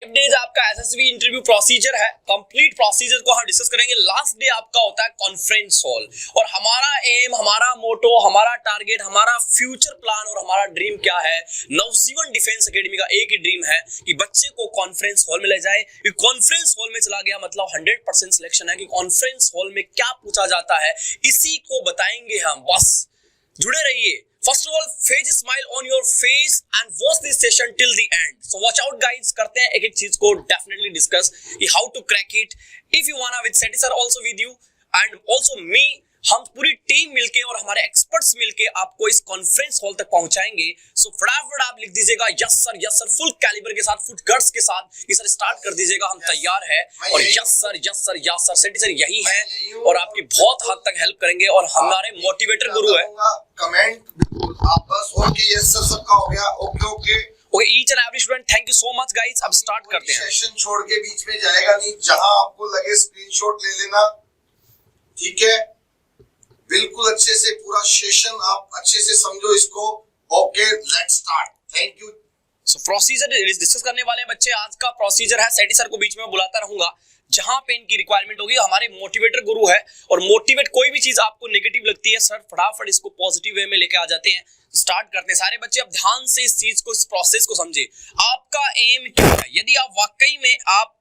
Days आपका SSB interview procedure है। Complete procedure को हम डिस्कस करेंगे। लास्ट डे आपका होता है कॉन्फ्रेंस हॉल और हमारा एम, हमारा मोटो, हमारा टारगेट, हमारा फ्यूचर प्लान और हमारा ड्रीम क्या है। नवजीवन डिफेंस एकेडमी का एक ही ड्रीम है कि बच्चे को कॉन्फ्रेंस हॉल में ले जाए। कॉन्फ्रेंस हॉल में चला गया मतलब 100% सिलेक्शन है कि कॉन्फ्रेंस हॉल में क्या पूछा जाता है, इसी को बताएंगे हम। बस जुड़े रहिए। First of all, face smile on your face and watch this session till the end. So watch out guys, करते हैं एक एक चीज को definitely discuss कि how to crack it. If you wanna with Seti sir also with you and also me, हम पूरी team मिलके और हमारे एक्सपर्ट्स मिलके आपको इस कॉन्फ्रेंस हॉल तक पहुंचाएंगे। सो फटाफट आप लिख दीजिएगा यस सर, फुल कैलिबर के साथ, फुल गट्स के साथ कि सर स्टार्ट कर दीजिएगा, हम तैयार है। और यस सर सेठी सर यही है और आपकी बहुत हद तक हेल्प करेंगे और हमारे मोटिवेटर गुरु है। कमेंट आप बस ओके यस सर सबका हो गया। Okay each and every student, thank you so much guys. अब स्टार्ट करते हैं। सेशन छोड़ के बीच में जाएगा नहीं, जहां आपको लगे स्क्रीनशॉट ले लेना, ठीक है। बिल्कुल अच्छे से पूरा सेशन आप अच्छे से समझो इसको। Okay let's start, thank you. So procedure discuss करने वाले हैं बच्चे। आज का प्रोसीजर है, सेठी सर को बीच में बुलाता रहूंगा जहां पे इनकी रिक्वायरमेंट होगी। हमारे मोटिवेटर गुरु है और मोटिवेट कोई भी चीज आपको नेगेटिव लगती है सर फटाफट इसको पॉजिटिव वे में लेके आ जाते हैं। स्टार्ट करते हैं सारे बच्चे। अब ध्यान से इस चीज को, इस प्रोसेस को समझे। आपका एम क्या है? यदि आप वाकई में आप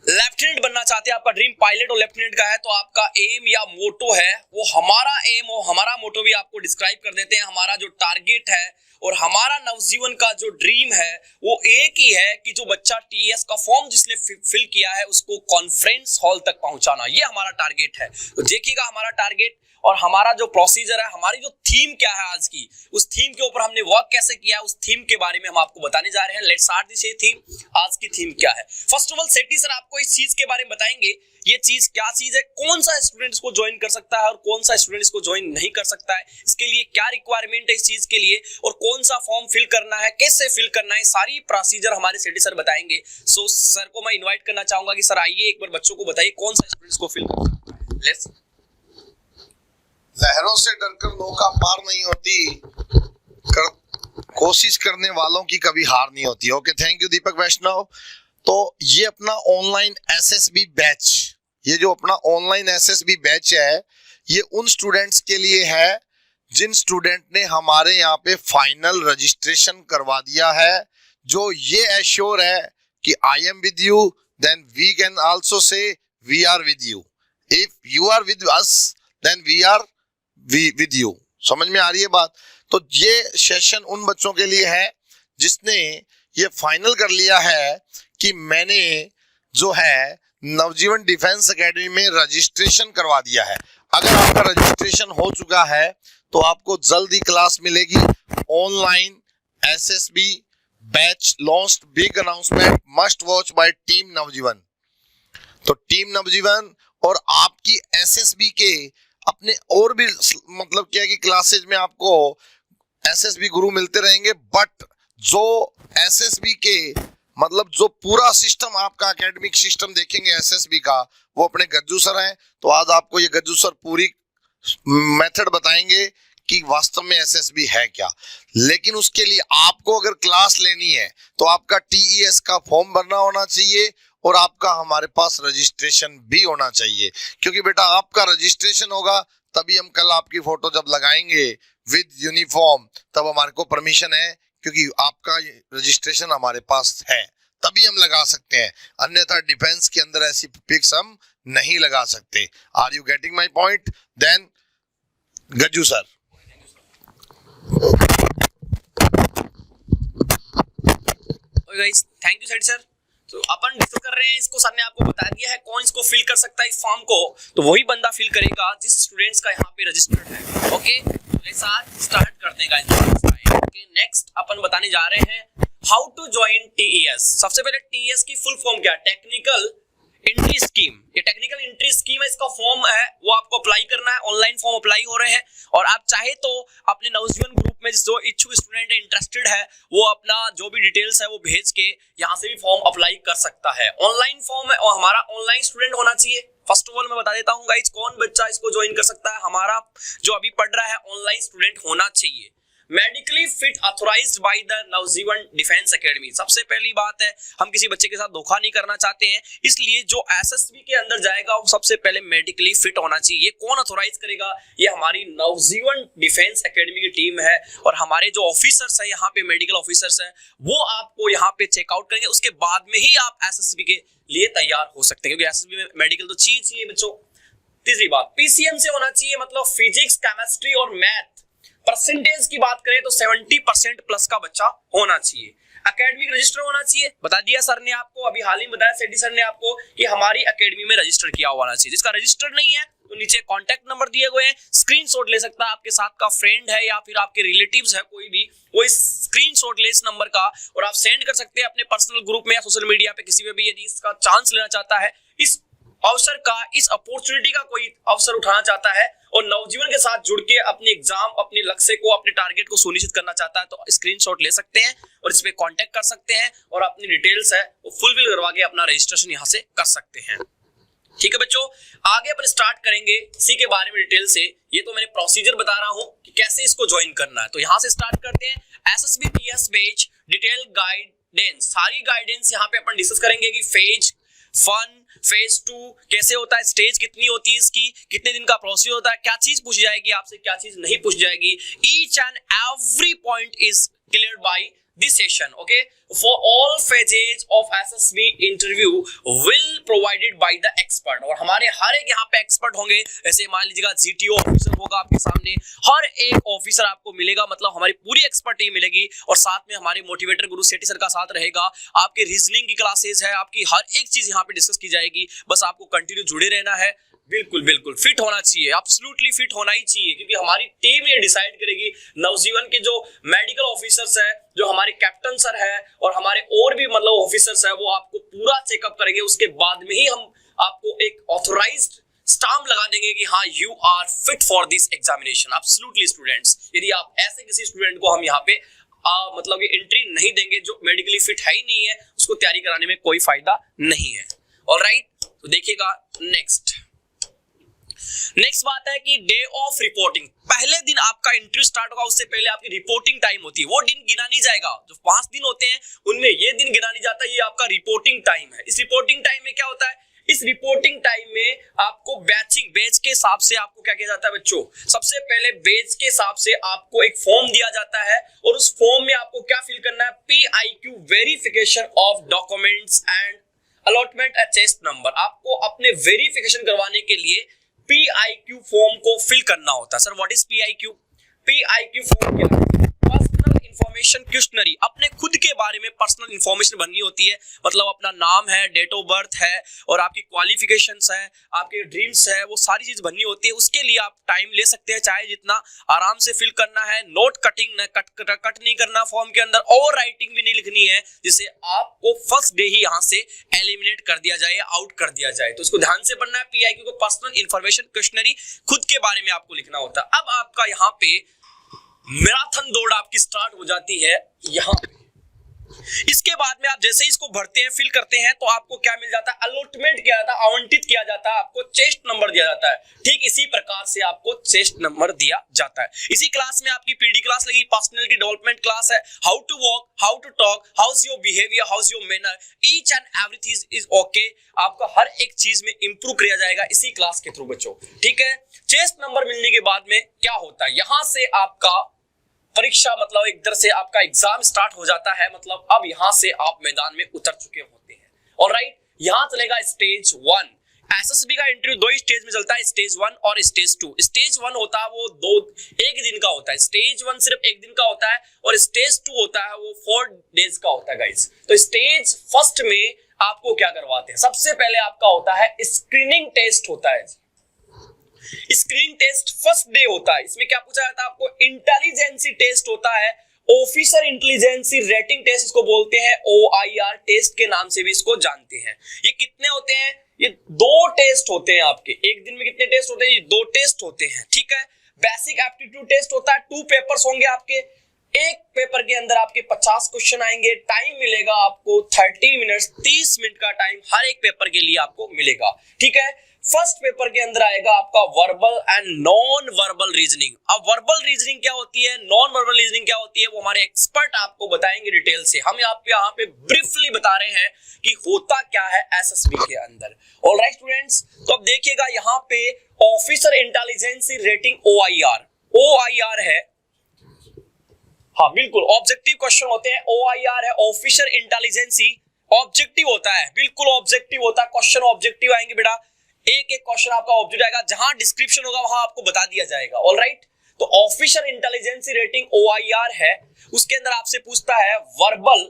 लेफ्टिनेंट बनना चाहते हैं, आपका ड्रीम पायलट और लेफ्टिनेंट का है, तो आपका एम या मोटो है वो हमारा एम और हमारा मोटो भी आपको डिस्क्राइब कर देते हैं। हमारा जो टारगेट है और हमारा नवजीवन का जो ड्रीम है वो एक ही है कि जो बच्चा टीएस का फॉर्म जिसने फिल किया है उसको कॉन्फ्रेंस हॉल तक पहुंचाना, ये हमारा टारगेट है। तो देखिएगा हमारा टारगेट और हमारा जो प्रोसीजर है, हमारी जो थीम क्या है आज की, उस थीम के ऊपर हमने वर्क कैसे किया, उस थीम के बारे में हम आपको बताने जा रहे हैं। Let's start this theme. आज की थीम क्या है? First of all Sethi sir आपको इस चीज के बारे में बताएंगे, ये चीज क्या चीज है, कौन सा स्टूडेंट इसको ज्वाइन कर सकता है और कौन सा स्टूडेंट इसको ज्वाइन नहीं कर सकता है, इसके लिए क्या रिक्वायरमेंट है इस चीज के लिए और कौन सा फॉर्म फिल करना है, कैसे फिल करना है, सारी प्रोसीजर हमारे सेठी सर बताएंगे। सो सर को मैं इन्वाइट करना चाहूंगा कि सर आइए एक बार बच्चों को बताइए कौन सा स्टूडेंट इसको फिल कर सकता है। लेट्स। लहरों से डरकर नौका पार नहीं होती, कोशिश करने वालों की कभी हार नहीं होती। ओके थैंक यू दीपक वैष्णव। तो ये अपना ऑनलाइन एसएसबी बैच, ये जो अपना ऑनलाइन एसएसबी बैच है, ये उन स्टूडेंट्स के लिए है जिन स्टूडेंट ने हमारे यहाँ पे फाइनल रजिस्ट्रेशन करवा दिया है, जो ये एश्योर है कि I am with you, then we can also say we are with you. If you are with us then we are with you. समझ में आ रही है बात? तो ये सेशन उन बच्चों के लिए है जिसने ये फाइनल कर लिया है कि मैंने जो है नवजीवन डिफेंस एकेडमी में रजिस्ट्रेशन करवा दिया है। अगर आपका रजिस्ट्रेशन हो चुका है तो आपको जल्दी क्लास मिलेगी। Online SSB batch launched, big announcement, must watch by team Navjivan. तो टीम नवजीवन और आपकी एसएसबी के अपने और भी मतलब क्या है कि क्लासेज में आपको एसएसबी गुरु मिलते रहेंगे, बट जो एसएसबी के मतलब जो पूरा सिस्टम आपका एकेडमिक सिस्टम देखेंगे एसएसबी का, वो अपने गज्जू सर हैं। तो आज आपको ये गज्जू सर पूरी मेथड बताएंगे कि वास्तव में एसएसबी है क्या। लेकिन उसके लिए आपको अगर क्लास लेनी है तो आपका टीईएस का फॉर्म भरना होना चाहिए और आपका हमारे पास रजिस्ट्रेशन भी होना चाहिए, क्योंकि बेटा आपका रजिस्ट्रेशन होगा तभी हम कल आपकी फोटो जब लगाएंगे विद यूनिफॉर्म, तब हमारे को परमिशन है, क्योंकि आपका रजिस्ट्रेशन हमारे पास है तभी हम लगा सकते हैं, अन्यथा डिफेंस के अंदर ऐसी पिक्स हम नहीं लगा सकते। Are you getting my point? Then Gajju sir. Thank you Sethi sir. तो अपन डिस्कस कर रहे हैं, इसको सर ने आपको बता दिया है कौन इसको फिल कर सकता है इस फॉर्म को, तो वही बंदा फिल करेगा जिस स्टूडेंट्स का यहाँ पे रजिस्टर्ड है। ओके स्टार्ट करते हैं। ओके नेक्स्ट अपन बताने जा रहे हैं हाउ टू ज्वाइन टीईएस। सबसे पहले टीईएस की फुल फॉर्म क्या है? Technical entry scheme. ये टेक्निकल एंट्री स्कीम है, इसका फॉर्म है वो आपको अप्लाई करना है। ऑनलाइन फॉर्म अप्लाई हो रहे हैं और आप चाहे तो अपने नवजीवन ग्रुप में जो इच्छुक स्टूडेंट है, इंटरेस्टेड है, वो अपना जो भी डिटेल्स है वो भेज के यहाँ से भी फॉर्म अप्लाई कर सकता है। ऑनलाइन फॉर्म है और हमारा ऑनलाइन स्टूडेंट होना चाहिए। फर्स्ट ऑफ ऑल मैं बता देता हूँ गाइस, कौन बच्चा इसको ज्वाइन कर सकता है। हमारा जो अभी पढ़ रहा है ऑनलाइन स्टूडेंट होना चाहिए। Medically fit authorised by the Navjeevan defence academy. सबसे पहली बात है, हम किसी बच्चे के साथ धोखा नहीं करना चाहते हैं, इसलिए जो एसएसबी के अंदर जाएगा वो सबसे पहले मेडिकली फिट होना चाहिए। कौन ऑथराइज करेगा? ये हमारी नवजीवन डिफेंस एकेडमी की टीम है, और हमारे जो ऑफिसर्स हैं यहाँ पे, मेडिकल ऑफिसर्स हैं, वो आपको यहाँ पे चेकआउट करेंगे। उसके बाद में ही आप एसएसबी के लिए तैयार हो सकते हैं, क्योंकि एसएसबी में मेडिकल तो चाहिए बच्चों। तीसरी बात, पीसीएम से होना चाहिए, मतलब फिजिक्स, केमिस्ट्री और मैथ। परसेंटेज की बात करें तो 70% प्लस का बच्चा होना चाहिए। एकेडमिक रजिस्टर होना चाहिए, बता दिया सर ने आपको, अभी हाल ही बताया सेठी सर ने आपको कि हमारी एकेडमी में रजिस्टर किया हुआ होना चाहिए। जिसका रजिस्टर नहीं है तो नीचे कांटेक्ट नंबर दिए हुए हैं, स्क्रीनशॉट ले सकता है, आपके साथ का फ्रेंड है या फिर आपके रिलेटिव्स है कोई भी, वो इस स्क्रीनशॉट ले इस नंबर का, और आप सेंड कर सकते हैं अपने पर्सनल ग्रुप में या सोशल मीडिया पे किसी में भी, यदि इसका चांस लेना चाहता है, इस अवसर का, इस अपॉर्चुनिटी का कोई अवसर उठाना चाहता है और नवजीवन के साथ जुड़ के अपने एग्जाम, अपने लक्ष्य को, अपने टारगेट को सुनिश्चित करना चाहता है, तो स्क्रीनशॉट ले सकते हैं और इस पे कांटेक्ट कर सकते हैं और अपनी डिटेल्स है वो फुलफिल करवा के अपना रजिस्ट्रेशन यहां से कर सकते हैं। ठीक है बच्चों, आगे अपन स्टार्ट करेंगे इसी के बारे में डिटेल से। ये तो मैंने प्रोसीजर बता रहा हूं कि कैसे इसको ज्वाइन करना है, तो यहां से स्टार्ट करते हैं। SSB PS batch detail guidance, सारी गाइडेंस यहां पे अपन डिस्कस करेंगे कि फेज 1, फेज 2 कैसे होता है, स्टेज कितनी होती है इसकी, कितने दिन का प्रोसीजर होता है, क्या चीज पूछ जाएगी आपसे, क्या चीज नहीं पूछ जाएगी। Each and every point is clear by this session, okay? For all phases of SSB interview will provided by the expert, और हमारे हर एक यहाँ पे एक्सपर्ट होंगे। ऐसे मान लीजिएगा जीटीओ ऑफिसर होगा आपके सामने, हर एक ऑफिसर आपको मिलेगा, मतलब हमारी पूरी एक्सपर्ट टीम मिलेगी, और साथ में हमारे मोटिवेटर गुरु सेठी सर का साथ रहेगा। आपके रीजनिंग की क्लासेस है, आपकी हर एक चीज यहाँ पे डिस्कस की जाएगी, बस आपको कंटिन्यू जुड़े रहना है। बिल्कुल बिल्कुल फिट होना चाहिए, एब्सोल्युटली फिट होना ही चाहिए, क्योंकि हमारी टीम ये डिसाइड करेगी। नवजीवन के जो मेडिकल ऑफिसर्स है, जो हमारे कैप्टन सर है और हमारे और भी मतलब ऑफिसर्स है, वो आपको पूरा चेकअप करेंगे। उसके बाद में ही हम आपको एक ऑथराइज्ड स्टाम्प लगा देंगे कि हाँ you are fit for this examination. Absolutely students, यदि आप ऐसे किसी स्टूडेंट को हम यहाँ पे मतलब ये एंट्री नहीं देंगे जो मेडिकली फिट है ही नहीं है, उसको तैयारी कराने में कोई फायदा नहीं है। ऑलराइट, तो देखिएगा नेक्स्ट बात है कि डे ऑफ रिपोर्टिंग, पहले दिन आपका इंटरव्यू स्टार्ट होगा, उससे पहले आपकी रिपोर्टिंग टाइम होती है, वो दिन गिना नहीं जाएगा। जो 5 दिन होते हैं उनमें ये दिन गिना नहीं जाता, ये आपका रिपोर्टिंग टाइम है। इस रिपोर्टिंग टाइम में क्या होता है, इस रिपोर्टिंग टाइम में आपको बैच के हिसाब से आपको क्या किया जाता है बच्चों, सबसे पहले बैच के हिसाब से आपको एक फॉर्म दिया जाता है, और उस फॉर्म में आपको क्या फिल करना है, PIQ verification of documents and allotment at chest number. आपको अपने वेरिफिकेशन करवाने के लिए PIQ फॉर्म को फिल करना होता है। Sir what is PIQ? PIQ form क्या है? पर्सनल इंफॉर्मेशन क्वेश्चनरी, अपने खुद के बारे में पर्सनल इंफॉर्मेशन भरनी होती है, मतलब अपना नाम है, डेट ऑफ बर्थ है, और आपकी क्वालिफिकेशंस है, आपके ड्रीम्स है, वो सारी चीज भरनी होती है। उसके लिए आप टाइम ले सकते हैं, चाहे जितना, आराम से फिल करना है। नोट कटिंग कट नहीं करना फॉर्म के अंदर, और राइटिंग भी नहीं लिखनी है, जिसे आपको फर्स्ट डे ही यहाँ से एलिमिनेट कर दिया जाए, आउट कर दिया जाए। तो इसको ध्यान से पढ़ना है। PIQ को पर्सनल इंफॉर्मेशन क्वेश्चनरी, खुद के बारे में आपको लिखना होता है। अब आपका यहाँ पे मैराथन दौड़ आपकी स्टार्ट हो जाती है यहाँ पे। इसके बाद में आप जैसे ही इसको भरते हैं, फिल करते हैं, तो आपको क्या मिल जाता है, अलॉटमेंट किया जाता है, आवंटित किया जाता है, आपको चेस्ट नंबर दिया जाता है। ठीक इसी प्रकार से आपको चेस्ट नंबर दिया जाता है। इसी क्लास में आपकी PD क्लास लगी, पर्सनालिटी डेवलपमेंट क्लास है, how to walk, how to talk, how is your behaviour, how is your manner, each and everything is okay. आपका हर एक चीज में इंप्रूव किया जाएगा इसी क्लास के थ्रू बच्चों। ठीक है, चेस्ट नंबर मिलने के बाद में क्या होता है, यहां से आपका परीक्षा, मतलब एक तरह से आपका एग्जाम स्टार्ट हो जाता है, मतलब अब यहां से आप मैदान में उतर चुके होते हैं। ऑलराइट, यहां चलेगा स्टेज 1। एसएसबी का इंटरव्यू 2 स्टेज में चलता है, स्टेज 1 और स्टेज 2। स्टेज 1 होता है वो एक दिन का होता है, स्टेज 1 सिर्फ एक दिन का होता है, और स्टेज 2 होता है वो 4 डेज का होता है गाइस। तो स्टेज फर्स्ट में आपको क्या करवाते हैं, सबसे पहले आपका होता है स्क्रीनिंग टेस्ट होता है। स्क्रीन टेस्ट फर्स्ट डे होता है। इसमें क्या पूछा जाता है आपको, इंटेलिजेंसी टेस्ट होता है, ऑफिसर इंटेलिजेंसी रेटिंग टेस्ट इसको बोलते हैं, OIR टेस्ट के नाम से भी इसको जानते हैं। ये कितने होते हैं, ये 2 टेस्ट होते हैं आपके, एक दिन में कितने टेस्ट होते हैं, ये 2 टेस्ट होते हैं। ठीक है, बेसिक एप्टीट्यूड टेस्ट होता है, 2 पेपर्स होंगे आपके, एक पेपर के अंदर आपके 50 क्वेश्चन आएंगे, टाइम मिलेगा आपको 30 मिनट, 30 मिनट का टाइम हर एक पेपर के लिए आपको मिलेगा। ठीक है, फर्स्ट पेपर के अंदर आएगा आपका verbal and non verbal reasoning. अब वर्बल रीजनिंग क्या होती है, नॉन वर्बल रीजनिंग क्या होती है, वो हमारे एक्सपर्ट आपको बताएंगे डिटेल से। हम यहाँ पे ब्रीफली बता रहे हैं कि होता क्या है एसएसबी के अंदर। ऑलराइट स्टूडेंट्स, तो अब देखिएगा यहाँ पे ऑफिसर इंटेलिजेंस रेटिंग OIR है। हाँ बिल्कुल, ऑब्जेक्टिव क्वेश्चन होते हैं, OIR है ऑफिसर इंटेलिजेंसी, ऑब्जेक्टिव होता है, बिल्कुल ऑब्जेक्टिव होता है, क्वेश्चन ऑब्जेक्टिव आएंगे बेटा, एक एक क्वेश्चन आपका ऑब्जेक्टिव आएगा, जहां डिस्क्रिप्शन होगा वहां आपको बता दिया जाएगा। ऑलराइट, तो ऑफिसर इंटेलिजेंसी रेटिंग OIR है, उसके अंदर आपसे पूछता है वर्बल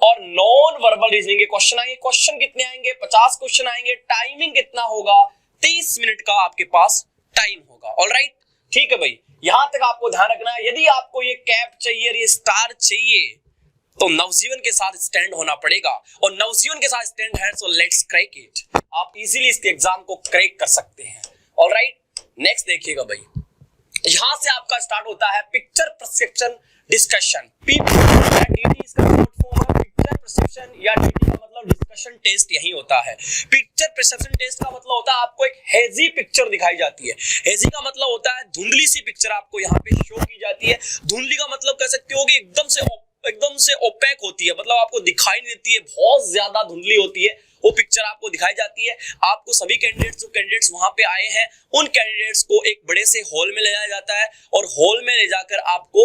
और नॉन वर्बल रीजनिंग के क्वेश्चन आएंगे। क्वेश्चन कितने आएंगे, 50 क्वेश्चन आएंगे। टाइमिंग कितना होगा, 30 मिनट का आपके पास टाइम होगा। ऑलराइट, ठीक है भाई, यहां तक आपको ध्यान रखना है। यदि आपको ये कैप चाहिए, ये स्टार चाहिए, तो नवजीवन के साथ स्टैंड होना पड़ेगा, और नवजीवन के साथ स्टैंड है, सो लेट्स क्रैक इट। आप इजीली इस एग्जाम को क्रैक कर सकते हैं। ऑलराइट, नेक्स्ट देखिएगा भाई, यहां से आपका स्टार्ट होता है पिक्चर परसेप्शन डिस्कशन। पीपीटी इसका शॉर्ट फॉर्म है, पिक्चर परसेप्शन या डीटी का मतलब डिस्कशन टेस्ट यही होता है। पिक्चर परसेप्शन टेस्ट का मतलब होता है आपको एक हेजी पिक्चर दिखाई जाती है। हेजी का मतलब होता है धुंधली सी पिक्चर आपको यहाँ पे शो की जाती है। धुंधली का मतलब कह सकते हो कि एकदम से ओपेक होती है, मतलब आपको दिखाई नहीं देती है, बहुत ज्यादा धुंधली होती है वो पिक्चर आपको दिखाई जाती है। आपको सभी कैंडिडेट्स वहां पे आए हैं, उन कैंडिडेट्स को एक बड़े से हॉल में ले जाया जाता है, और हॉल में ले जाकर आपको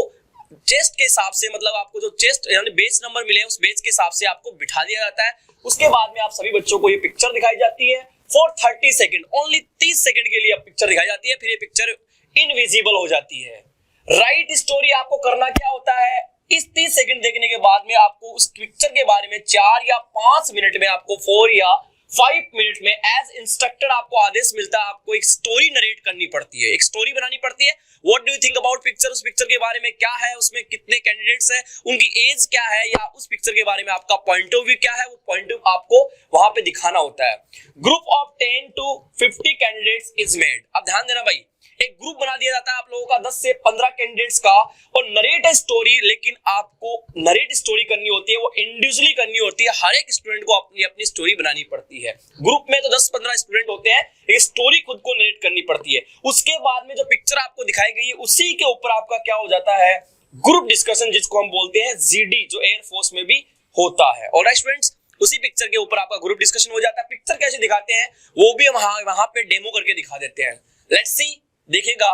चेस्ट के हिसाब से, मतलब आपको जो चेस्ट यानी बेच नंबर मिले उस बेच के हिसाब से आपको बिठा दिया जाता है। उसके बाद में आप सभी बच्चों को ये पिक्चर दिखाई जाती है फॉर 30 सेकेंड, ओनली 30 सेकेंड के लिए पिक्चर दिखाई जाती है, फिर ये पिक्चर इनविजिबल हो जाती है। राइट स्टोरी आपको करना क्या होता है, इस 30 सेकंड देखने के बाद में आपको उस पिक्चर के बारे में 4 या 5 मिनट में, आपको 4 या 5 मिनट में एज इंस्ट्रक्टेड आपको आदेश मिलता है, आपको एक स्टोरी नरेट करनी पड़ती है, एक स्टोरी बनानी पड़ती है। What do you think about picture, उस पिक्चर के बारे में क्या है, उसमें कितने कैंडिडेट्स हैं, उनकी एज क्या है, या उस पिक्चर के बारे में आपका पॉइंट ऑफ व्यू क्या है, वो पॉइंट ऑफ आपको वहां पे दिखाना होता है। Group of 10 to 50 candidates is made. अब ध्यान देना भाई, एक ग्रुप बना दिया जाता है आप लोगों का 10 से 15 कैंडिडेट्स का, और नरेट स्टोरी, लेकिन आपको नरेट स्टोरी करनी होती है, वो इंडिविजुअली करनी होती है। हर एक स्टूडेंट को अपनी अपनी स्टोरी बनानी पड़ती है। ग्रुप में तो 10-15 स्टूडेंट होते हैं, एक स्टोरी खुद को नरेट करनी पड़ती है। उसके बाद में जो पिक्चर आपको दिखाई गई है उसी के ऊपर आपका क्या हो जाता है, ग्रुप डिस्कशन, जिसको हम बोलते हैं GD, जो एयरफोर्स में भी होता है। ऑलराइट स्टूडेंट्स, उसी पिक्चर के ऊपर आपका ग्रुप डिस्कशन हो जाता है। पिक्चर कैसे दिखाते हैं वो भी हम वहां पे डेमो करके दिखा देते हैं। लेट्स सी, देखिएगा,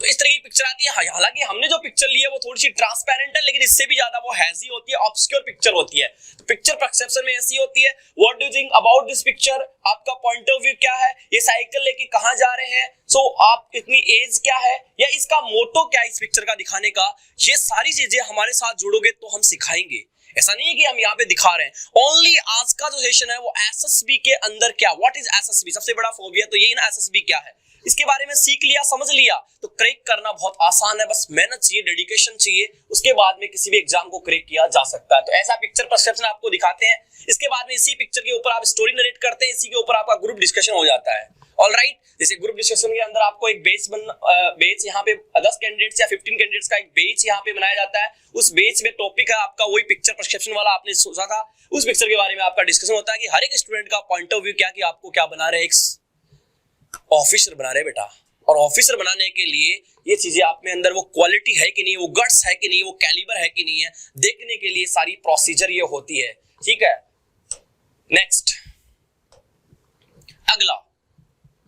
तो इस तरह की पिक्चर आती है। हालांकि हमने जो पिक्चर ली है वो थोड़ी सी ट्रांसपेरेंट है, लेकिन इससे भी ज्यादा वो हैजी होती है, ऑब्स्क्योर पिक्चर होती है। तो पिक्चर परसेप्शन में ऐसी होती है। What do you think about this picture, आपका पॉइंट ऑफ व्यू क्या है, ये साइकिल लेके कहां जा रहे हैं, सो आप इतनी एज क्या है, या इसका मोटो क्या है इस पिक्चर का दिखाने का, ये सारी चीजें हमारे साथ जुड़ोगे तो हम सिखाएंगे। ऐसा नहीं है कि हम यहाँ पे दिखा रहे हैं। ओनली आज का जो सेशन है वो एसएसबी के अंदर क्या, व्हाट इज एसएसबी, सबसे बड़ा फोबिया तो यही ना, एसएसबी क्या है, इसके बारे में सीख लिया, समझ लिया, तो क्रैक करना बहुत आसान है। बस मेहनत चाहिए, डेडिकेशन चाहिए, उसके बाद में किसी भी एग्जाम को क्रैक किया जा सकता है। तो ऐसा पिक्चर परसेप्शन आपको दिखाते हैं। इसके बाद में इसी पिक्चर के ऊपर आप स्टोरी नरेट करते हैं, इसी के ऊपर आपका ग्रुप डिस्कशन हो जाता है। ऑलराइट, जैसे ग्रुप डिस्कशन के अंदर आपको एक बेच यहाँ पे 10 कैंडिडेट्स या 15 कैंडिडेट्स का एक बेच यहाँ पे बनाया जाता है। उस बेच में टॉपिक है आपका वही पिक्चर परसेप्शन वाला आपने सोचा था, उस पिक्चर के बारे में आपका डिस्कशन होता है कि हर एक स्टूडेंट का पॉइंट ऑफ व्यू क्या, कि आपको क्या बना रहे, एक ऑफिसर बना रहे बेटा। और ऑफिसर बनाने के लिए ये चीजें आप में अंदर वो क्वालिटी है कि नहीं, वो गट्स है कि नहीं, वो कैलिबर है कि नहीं है, देखने के लिए सारी प्रोसीजर ये होती है। ठीक है, नेक्स्ट अगला,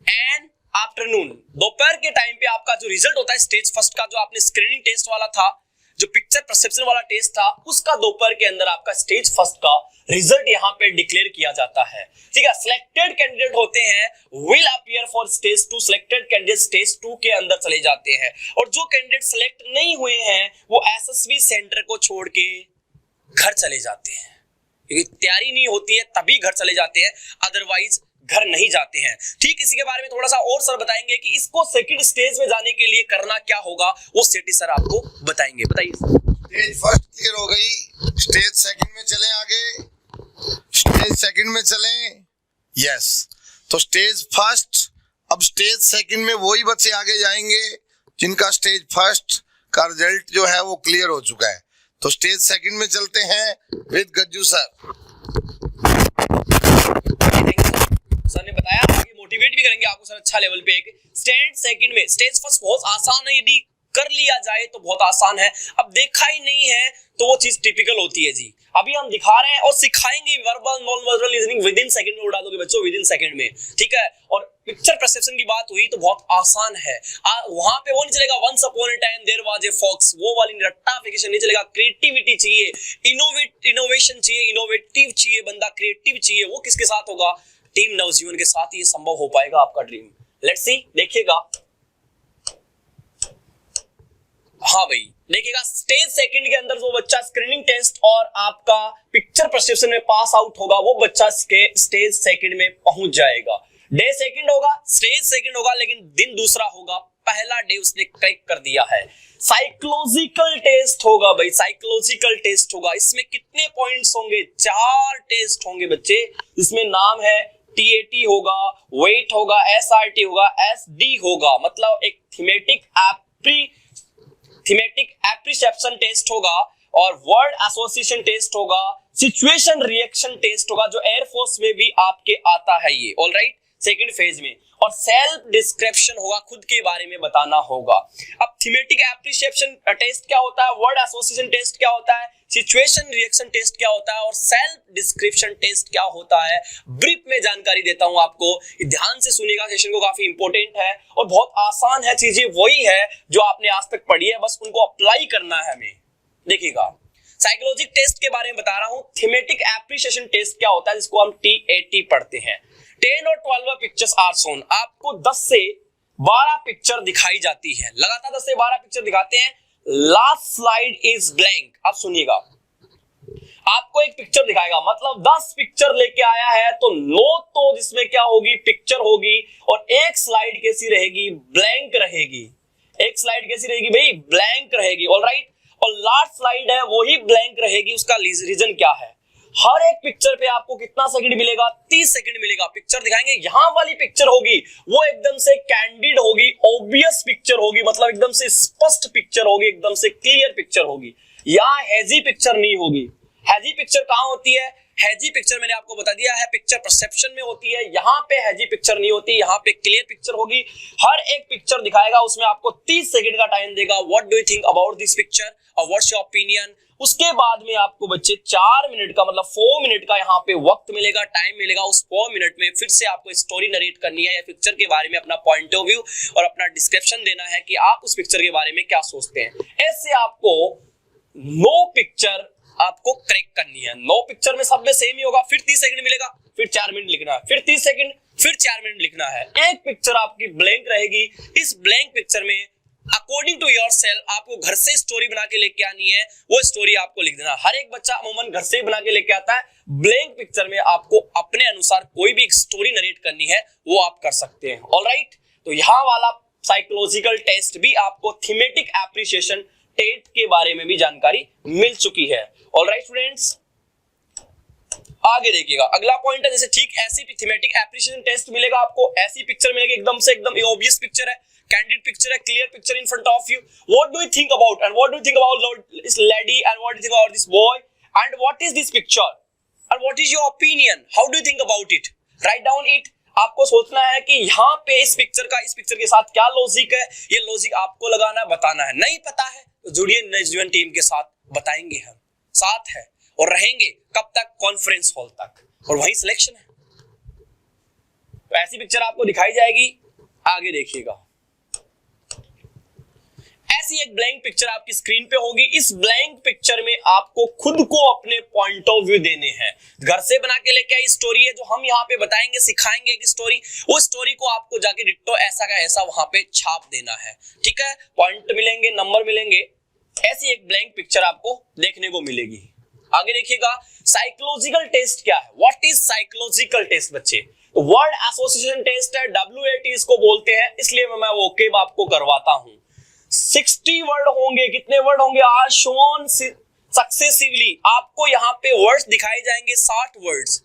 एंड आफ्टरनून, दोपहर के टाइम पे आपका जो रिजल्ट होता है स्टेज फर्स्ट का, जो आपने स्क्रीनिंग टेस्ट वाला था, जो पिक्चर परसेप्शन वाला टेस्ट था, उसका दोपहर के अंदर आपका स्टेज फर्स्ट का रिजल्ट यहां पे डिक्लेयर किया जाता है। ठीक है, सिलेक्टेड कैंडिडेट होते हैं will appear for stage 2, selected candidate stage 2 के अंदर चले जाते हैं, और जो कैंडिडेट सिलेक्ट नहीं हुए हैं वो एसएसबी सेंटर को छोड़ के घर चले जाते हैं, क्योंकि तैयारी नहीं होती है तभी घर चले जाते हैं, अदरवाइज घर नहीं जाते हैं। ठीक इसी के बारे में थोड़ा सा और सर बताएंगे कि इसको सेकंड स्टेज में जाने के लिए करना क्या होगा, वो सेठी सर आपको बताएंगे। बताइए। स्टेज फर्स्ट क्लियर हो गई, स्टेज सेकंड में चलें आगे, स्टेज सेकंड में चलें, यस। तो स्टेज फर्स्ट, अब स्टेज सेकंड में वही बच्चे आगे जाएंगे जिनका स्टेज फर्स्ट का रिजल्ट जो है वो क्लियर हो चुका है। तो स्टेज सेकंड में चलते हैं विद गज्जू सर। सर ने बताया, आगे मोटिवेट भी करेंगे आपको सर अच्छा लेवल पे। एक स्टैंड सेकंड में स्टेज फर्स्ट बहुत आसान है, यदि कर लिया जाए तो बहुत आसान है, अब देखा ही नहीं है तो वो चीज टिपिकल होती है जी। अभी हम दिखा रहे हैं और सिखाएंगे verbal non verbal reasoning with in second में उड़ा दोगे बच्चों, विद इन सेकंड में, ठीक है। और पिक्चर परसेप्शन की बात हुई तो बहुत आसान है, वहां पे वो नहीं चलेगा once upon a time there was a fox, वो वाली रट्टाफिकेशन नहीं चलेगा। क्रिएटिविटी चाहिए, इनोवेशन चाहिए, इनोवेटिव चाहिए, बंदा क्रिएटिव चाहिए। वो किसके साथ होगा? टीम नवजीवन के साथ ये संभव हो पाएगा आपका ड्रीम। लेट्स सी, देखिएगा। हाँ भाई देखिएगा, स्टेज सेकंड के अंदर जो बच्चा स्क्रीनिंग टेस्ट और आपका पिक्चर परसेप्शन में पास आउट होगा, वो बच्चा स्टेज सेकंड में पहुंच जाएगा। डे सेकंड होगा, स्टेज सेकंड होगा, लेकिन दिन दूसरा होगा। पहला डे उसने क्रैक कर दिया है। साइकोलॉजिकल टेस्ट होगा भाई, साइकोलॉजिकल टेस्ट होगा। इसमें कितने पॉइंट्स होंगे? 4 टेस्ट होंगे बच्चे। इसमें नाम है TAT होगा, वेट होगा, SRT होगा, SD होगा, मतलब एक थीमेटिक एप्रिसिएशन टेस्ट होगा, और वर्ड एसोसिएशन टेस्ट होगा, सिचुएशन रिएक्शन टेस्ट होगा, जो एयरफोर्स में भी आपके आता है ये, ऑलराइट, सेकंड फेज में। और सेल्फ डिस्क्रिप्शन होगा, खुद के बारे में बताना होगा। अब थीमेटिक एप्रिसिएशन टेस्ट क्या होता है, वर्ड एसोसिएशन टेस्ट क्या होता है, सिचुएशन रिएक्शन टेस्ट क्या होता है, और सेल्फ डिस्क्रिप्शन टेस्ट क्या होता है, ब्रीफ में जानकारी देता हूं आपको। ध्यान से सुनिएगा, सेशन को काफी इंपॉर्टेंट है और बहुत आसान है। चीजें वही है जो आपने आज तक पढ़ी है, बस उनको अप्लाई करना है हमें। देखिएगा, साइकोलॉजिक टेस्ट के बारे में बता रहा हूं। थीमेटिक एप्रिसिएशन टेस्ट क्या होता है, जिसको हम TAT पढ़ते हैं। 10 और 12 पिक्चर्स आर शोन। आपको 10 से 12 पिक्चर दिखाई जाती है, लगातार 10 से 12 पिक्चर दिखाते हैं। Last slide is blank. अब सुनिएगा, आपको एक पिक्चर दिखाएगा, मतलब 10 पिक्चर लेके आया है तो 9 तो जिसमें क्या होगी, पिक्चर होगी, और एक स्लाइड कैसी रहेगी, ब्लैंक रहेगी। एक स्लाइड कैसी रहेगी भाई, ब्लैंक रहेगी, ऑलराइट। और लास्ट स्लाइड है वही ब्लैंक रहेगी। उसका रीजन क्या है? हर एक पिक्चर पे आपको कितना सेकंड मिलेगा? 30 सेकंड मिलेगा। पिक्चर दिखाएंगे, यहां वाली पिक्चर होगी वो एकदम से कैंडिड होगी, ऑब्वियस पिक्चर होगी, मतलब एकदम से स्पष्ट पिक्चर होगी, एकदम से क्लियर पिक्चर होगी। यहां हैजी पिक्चर नहीं होगी। हैजी पिक्चर कहां होती है? हैजी पिक्चर मैंने आपको बता दिया है, पिक्चर परसेप्शन में होती है। यहां पे हैजी पिक्चर नहीं होती, यहां पे क्लियर पिक्चर होगी। हर एक पिक्चर दिखाएगा, उसमें आपको 30 सेकंड का टाइम देगा। What do you think about this picture और व्हाट्स योर ओपिनियन। उसके बाद में आपको बच्चे 4 मिनट का, मतलब 4 मिनट का यहाँ पे वक्त मिलेगा, टाइम मिलेगा। उस 4 मिनट में फिर से आपको स्टोरी नरेट करनी है या पिक्चर के बारे में अपना पॉइंट ऑफ व्यू और अपना डिस्क्रिप्शन देना है कि आप उस पिक्चर के बारे में क्या सोचते हैं। ऐसे आपको 9 पिक्चर आपको क्रैक करनी है। 9 पिक्चर में सब में सेम ही होगा। फिर 30 सेकंड मिलेगा, फिर 4 मिनट लिखना है, फिर 30 सेकंड, फिर 4 मिनट लिखना है। एक पिक्चर आपकी ब्लैंक रहेगी। इस ब्लैंक पिक्चर में अकॉर्डिंग टू योरसेल्फ आपको घर से स्टोरी बना के लेके आनी है, वो स्टोरी आपको लिख देना। हर एक बच्चा अमूमन घर से ही बना के लेके आता है। ब्लैंक पिक्चर में आपको अपने अनुसार कोई भी एक स्टोरी नरेट करनी है, वो आप कर सकते हैं, ऑलराइट। तो यहाँ वाला साइकोलॉजिकल टेस्ट भी आपको थीमेटिक एप्रिसिएशन टेस्ट के बारे में भी जानकारी मिल चुकी है, ऑलराइट स्टूडेंट्स। आगे देखिएगा, अगला पॉइंट है, जैसे ठीक ऐसी थीमेटिक एप्रिसिएशन टेस्ट मिलेगा आपको, ऐसी पिक्चर मिलेगी एकदम से, एकदम ऑब्वियस पिक्चर है, कैंडिड पिक्चर है, clear picture in front of you. What do you think about and what do you think about this lady and what do you think about this boy and what is this picture and what is your opinion, how do you think about it, write down it. आपको सोचना है कि यहाँ पे इस picture के साथ क्या लॉजिक है, ये लॉजिक आपको लगाना है, बताना है। नहीं पता है तो जुड़िए नवजीवन टीम के साथ, बताएंगे हम, साथ है और रहेंगे कब तक, कॉन्फ्रेंस हॉल तक, और वही सिलेक्शन है। तो ऐसी पिक्चर आपको दिखाई जाएगी। आगे देखिएगा, ऐसी एक ब्लैंक पिक्चर आपकी स्क्रीन पे होगी। इस ब्लैंक पिक्चर में आपको खुद को अपने पॉइंट ऑफ व्यू देने हैं। घर से बना के लेके आई स्टोरी है जो हम यहाँ पे बताएंगे, सिखाएंगे एक स्टोरी। वो स्टोरी को आपको जाके डिट्टो ऐसा का ऐसा वहां पे छाप देना है, ठीक है। पॉइंट मिलेंगे, नंबर मिलेंगे। ऐसी एक ब्लैंक पिक्चर आपको देखने को मिलेगी। आगे देखिएगा, साइकोलॉजिकल टेस्ट क्या है, व्हाट इज साइकोलॉजिकल टेस्ट बच्चे? तो वर्ड एसोसिएशन टेस्ट है, WAT इसको बोलते हैं, इसलिए मैं वो केब आपको करवाता हूं। 60 वर्ड होंगे, कितने वर्ड होंगे? Are shown successively. आपको यहाँ पे वर्ड्स दिखाए जाएंगे, 60 वर्ड्स।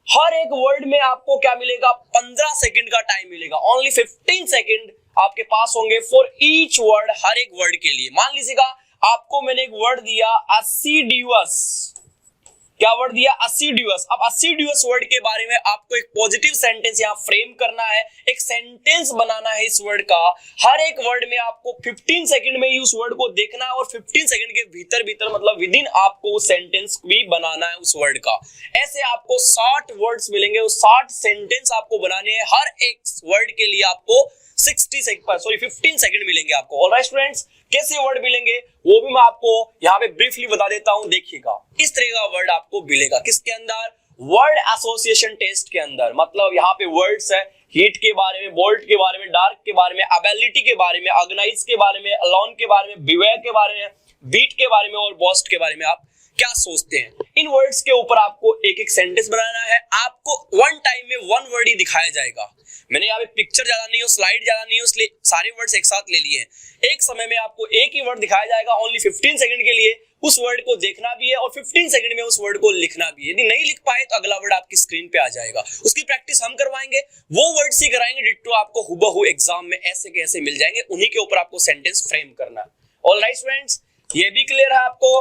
हर एक वर्ड में आपको क्या मिलेगा? 15 सेकंड का टाइम मिलेगा। ओनली 15 सेकंड आपके पास होंगे फॉर ईच वर्ड, हर एक वर्ड के लिए। मान लीजिएगा आपको मैंने एक वर्ड दिया असिडियस, क्या वर्ड दिया, assiduous। अब assiduous वर्ड के बारे में आपको एक पॉजिटिव सेंटेंस यहाँ फ्रेम करना है, एक सेंटेंस बनाना है इस वर्ड का। हर एक वर्ड में आपको 15 सेकंड में ही उस वर्ड को देखना है और 15 सेकंड के भीतर भीतर मतलब विद इन आपको सेंटेंस भी बनाना है उस वर्ड का। ऐसे आपको 60 वर्ड्स मिलेंगे, उस 60 सेंटेंस आपको बनाने हैं। हर एक वर्ड के लिए आपको 15 सेकंड मिलेंगे आपको। ऑलराइट स्टूडेंट्स, कैसे वर्ड मिलेंगे वो भी मैं आपको यहाँ पे ब्रीफली बता देता हूं। देखिएगा, इस तरह का वर्ड आपको मिलेगा किसके अंदर, वर्ड एसोसिएशन टेस्ट के अंदर। मतलब यहाँ पे वर्ड्स है, हीट के बारे में, बोल्ट के बारे में, डार्क के बारे में, एबिलिटी के बारे में, ऑर्गेनाइज के बारे में, अलोन के बारे में, बिवेयर के बारे में, बीट के बारे में और बॉस्ट के बारे में आप क्या सोचते हैं। इन वर्ड्स के ऊपर आपको एक एक सेंटेंस बनाना है। आपको वन टाइम में वन वर्ड ही दिखाया जाएगा। मैंने यहाँ पे पिक्चर ज्यादा नहीं हो, स्लाइड ज्यादा नहीं हो, इसलिए सारे वर्ड्स एक साथ ले लिए हैं। एक समय में आपको एक ही वर्ड दिखाया जाएगा, ओनली 15 सेकंड के लिए उस वर्ड को देखना भी है और 15 सेकंड में उस वर्ड को लिखना भी है। यदि नहीं लिख पाए तो अगला वर्ड आपकी स्क्रीन पे आ जाएगा। उसकी प्रैक्टिस हम करवाएंगे, वो वर्ड्स ही कराएंगे डिट्टो आपको हुबहू एग्जाम में ऐसे के ऐसे मिल जाएंगे। उन्हीं के ऊपर आपको सेंटेंस फ्रेम करना है। ऑलराइट स्टूडेंट्स, ये भी क्लियर है आपको।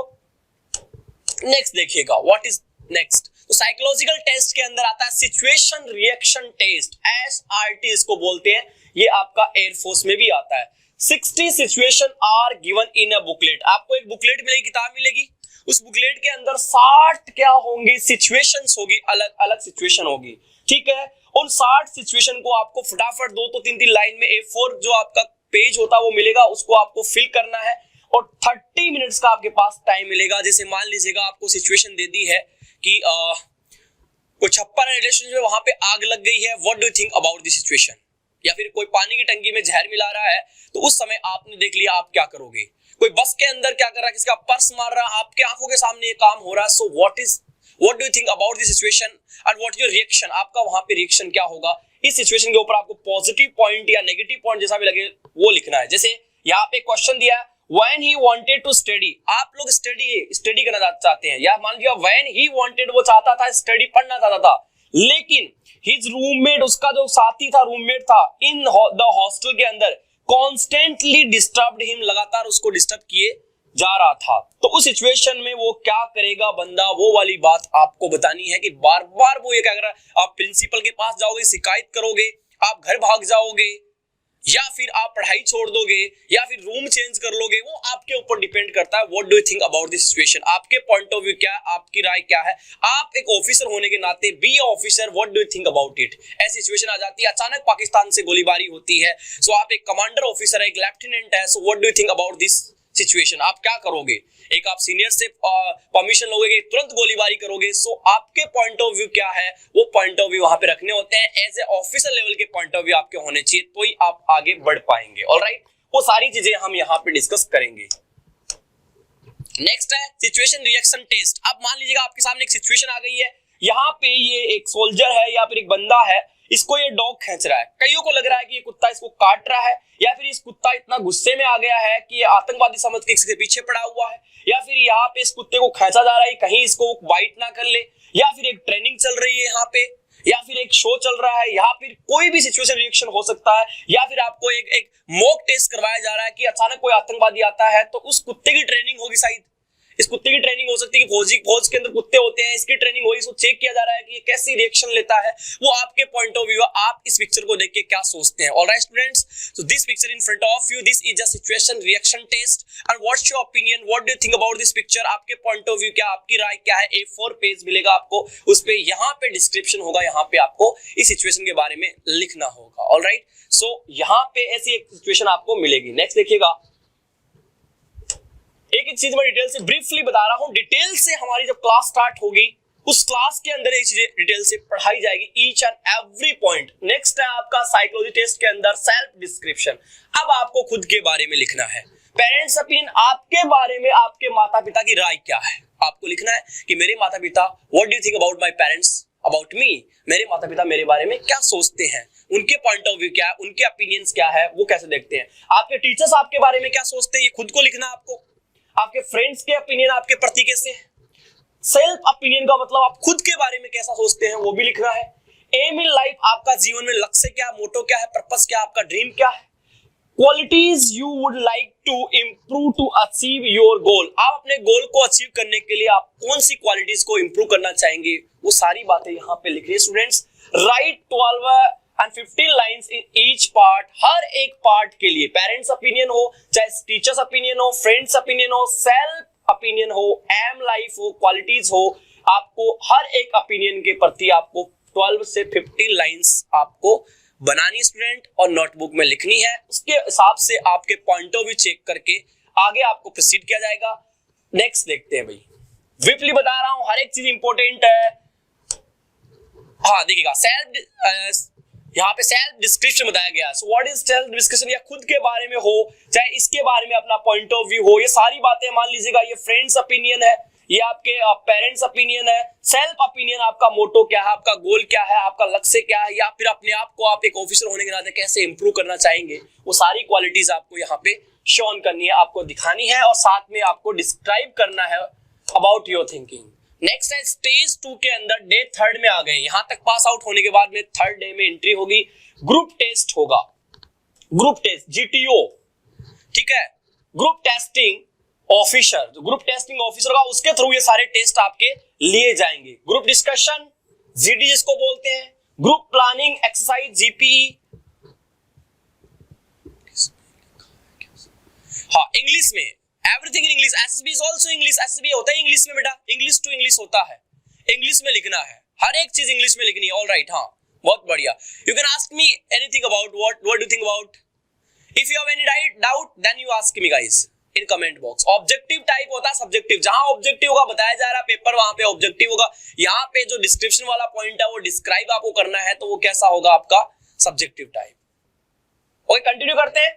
नेक्स्ट देखिएगा, व्हाट इज नेक्स्ट। तो साइकोलॉजिकल टेस्ट के अंदर आता है सिचुएशन रिएक्शन टेस्ट, SRT इसको बोलते हैं। ये आपका एयरफोर्स में भी आता है। 60 situation are given in a booklet. आपको एक बुकलेट मिलेगी, किताब मिलेगी। उस बुकलेट के अंदर 60 क्या होंगी, सिचुएशंस होगी, अलग अलग सिचुएशन होगी। ठीक है, उन 60 सिचुएशन को आपको फटाफट 2 तो 3 लाइन में A4 जो आपका पेज होता है वो मिलेगा, उसको आपको फिल करना है और 30 मिनट्स का आपके पास टाइम मिलेगा। जैसे मान लीजिएगा आपको सिचुएशन दे दी है कि कोई छप्पर रिलेशनशिप में वहां पे आग लग गई है, what do you think about the situation. या फिर कोई पानी की टंकी में जहर मिला रहा है, तो उस समय आपने देख लिया, आप क्या करोगे। कोई बस के अंदर क्या कर रहा है, किसका पर्स मार रहा है, आपके आंखों के सामने ये काम हो रहा है। So what do you think about the situation and what your reaction, आपका वहां पे रिएक्शन क्या होगा। इस सिचुएशन के ऊपर आपको पॉजिटिव पॉइंट या नेगेटिव पॉइंट जैसा भी लगे वो लिखना है। जैसे यहाँ पे क्वेश्चन दिया है, when he wanted to study, आप लोग स्टडी करना चाहते हैं, या मान लीजिए when he wanted, वो चाहता था स्टडी पढ़ना चाहता था, लेकिन his roommate, उसका जो साथी था, रूममेट था, in the hostel के अंदर constantly disturbed him, लगातार उसको डिस्टर्ब किए जा रहा था। तो उस सिचुएशन में वो क्या करेगा बंदा, वो वाली बात आपको बतानी है कि बार बार वो ये क्या कर रहा है। आप प्रिंसिपल के पास जाओगे, शिकायत करोगे, आप घर भाग जाओगे, या फिर आप पढ़ाई छोड़ दोगे, या फिर रूम चेंज कर लोगे, वो आपके ऊपर डिपेंड करता है। What do you think about this situation, आपके पॉइंट ऑफ व्यू क्या है, आपकी राय क्या है। आप एक ऑफिसर होने के नाते, B a officer, what do you think about it. ऐसी सिचुएशन आ जाती है, अचानक पाकिस्तान से गोलीबारी होती है, सो आप एक कमांडर ऑफिसर है, एक लेफ्टिनेंट है, so what do you think about this situation, आप क्या करोगे। एक आप सीनियर से परमिशन लोगे, तुरंत गोलीबारी करोगे। सो आपके पॉइंट ऑफ व्यू क्या है, वो पॉइंट ऑफ व्यू वहां पे रखने होते हैं। एज ए ऑफिसर लेवल के पॉइंट ऑफ व्यू आपके होने चाहिए, तो ही आप आगे बढ़ पाएंगे। ऑलराइट, वो सारी चीजें हम यहाँ पे डिस्कस करेंगे। नेक्स्ट है सिचुएशन रिएक्शन टेस्ट। अब मान लीजिएगा आपके सामने एक सिचुएशन आ गई है, यहाँ पे ये एक सोल्जर है या फिर एक बंदा है, इसको ये डॉग खींच रहा है। कईयों को लग रहा है कि ये कुत्ता इसको काट रहा है, या फिर इस कुत्ता इतना गुस्से में आ गया है कि ये आतंकवादी समझ के इसके पीछे पड़ा हुआ है, या फिर यहाँ पे इस कुत्ते को खींचा जा रहा है कहीं इसको बाइट ना कर ले, या फिर एक ट्रेनिंग चल रही है यहाँ पे, या फिर एक शो चल रहा है, या फिर कोई भी सिचुएशन रिएक्शन हो सकता है, या फिर आपको एक मॉक टेस्ट करवाया जा रहा है कि अचानक कोई आतंकवादी आता है, तो उस कुत्ते की ट्रेनिंग होगी। शायद इस कुत्ते की ट्रेनिंग हो सकती है कि फौज के अंदर कुत्ते होते हैं, इसकी ट्रेनिंग हो रही है, इसको चेक किया जा रहा है कि ये कैसी रिएक्शन लेता है। वो आपके पॉइंट ऑफ व्यू, आप इस पिक्चर को देख के क्या सोचते हैं। Alright students, so this picture in front of you, this is a situation reaction test and what's your opinion, what do you think about this picture. आपके पॉइंट ऑफ व्यू क्या, आपकी राय क्या है। A4 पेज मिलेगा आपको, उस पे यहाँ पे डिस्क्रिप्शन होगा, यहाँ पे आपको इस सिचुएशन के बारे में लिखना होगा। ऑलराइट, सो यहाँ पे ऐसी एक सिचुएशन आपको मिलेगी। नेक्स्ट देखिएगा, एक चीज मैं डिटेल से ब्रीफली बता रहा हूं। डिटेल से हमारी जब क्लास स्टार्ट होगी, उस क्लास के अंदर ये चीजें डिटेल से पढ़ाई जाएगी, each and every point. Next है आपका साइकोलॉजी टेस्ट के अंदर सेल्फ डिस्क्रिप्शन। अब आपको खुद के बारे में लिखना है, पेरेंट्स ओपिनियन, आपके बारे में आपके माता पिता की राय क्या है। आपको लिखना है कि मेरे माता पिता, what do you think about my parents about me, मेरे माता पिता मेरे बारे में क्या सोचते हैं, उनके पॉइंट ऑफ व्यू क्या है, उनके ओपिनियंस क्या है, वो कैसे देखते हैं। आपके टीचर्स आपके बारे में क्या सोचते हैं, ये खुद को लिखना है आपको। आपके फ्रेंड्स के ओपिनियन आपके प्रति कैसे है। सेल्फ ओपिनियन का मतलब आप खुद के बारे में कैसा सोचते हैं, वो भी लिखना है। एम इन लाइफ, आपका जीवन में लक्ष्य क्या है, मोटो क्या है, पर्पस क्या है, आपका ड्रीम क्या है, qualities you would like to improve to achieve your goal. आप अपने गोल को अचीव करने के लिए आप कौन सी क्वालिटीज को इंप्रूव करना चाहेंगे, वो सारी बातें यहाँ पे लिख रही है students. Write 12 and 15 lines in each part, हर एक पार्ट के लिए, पेरेंट्स ओपिनियन हो, चाहे टीचर्स ओपिनियन हो, फ्रेंड्स ओपिनियन हो, सेल्फ ओपिनियन हो, एम लाइफ हो, क्वालिटीज हो, आपको हर एक ओपिनियन के प्रति आपको 12 से 15 लाइंस आपको बनानी स्टूडेंट और नोटबुक में लिखनी है। उसके हिसाब से आपके पॉइंट ऑफ व्यू चेक करके आगे आपको प्रोसीड किया जाएगा। नेक्स्ट देखते हैं भाई, ब्रीफली बता रहा हूं, हर एक चीज इंपॉर्टेंट है। हाँ देखिएगा, यहाँ पे सेल्फ डिस्क्रिप्शन बताया गया। सो व्हाट इज सेल्फ डिस्क्रिप्शन, या खुद के बारे में हो, चाहे इसके बारे में अपना पॉइंट ऑफ व्यू हो, ये सारी बातें मान लीजिएगा। ये फ्रेंड्स ओपिनियन है, ये आपके पेरेंट्स ओपिनियन है, सेल्फ ओपिनियन, आपका मोटो क्या है, आपका गोल क्या है, आपका लक्ष्य क्या है, या फिर अपने आप को आप एक ऑफिसर होने के नाते कैसे इंप्रूव करना चाहेंगे, वो सारी क्वालिटीज आपको यहाँ पे शोन करनी है, आपको दिखानी है और साथ में आपको डिस्क्राइब करना है अबाउट योर थिंकिंग। नेक्स्ट है स्टेज 2 के अंदर डे 3 में आ गए। यहां तक पास आउट होने के बाद में 3rd डे में एंट्री होगी, ग्रुप टेस्ट होगा, ग्रुप टेस्ट GTO, ठीक है, ग्रुप टेस्टिंग ऑफिसर, जो ग्रुप टेस्टिंग ऑफिसर होगा उसके थ्रू ये सारे टेस्ट आपके लिए जाएंगे। ग्रुप डिस्कशन GD जिसको बोलते हैं, ग्रुप प्लानिंग एक्सरसाइज GPE, हाँ इंग्लिश में, everything in English, SSB is also English, SSB होता है इंग्लिश में बेटा, इंग्लिश टू इंग्लिश होता है, इंग्लिश में लिखना है, हर एक चीज इंग्लिश में लिखनी है। ऑलराइट, हाँ बहुत बढ़िया। You can ask me anything about what do you think about, if you have any doubt then you ask me guys in comment box. Objective type होता है सब्जेक्टिव, जहां ऑब्जेक्टिव होगा बताया जा रहा है पेपर, वहां पे ऑब्जेक्टिव होगा। यहाँ पे जो डिस्क्रिप्शन वाला पॉइंट है वो डिस्क्राइब आपको करना है, तो वो कैसा होगा आपका सब्जेक्टिव टाइप। ओके कंटिन्यू करते हैं।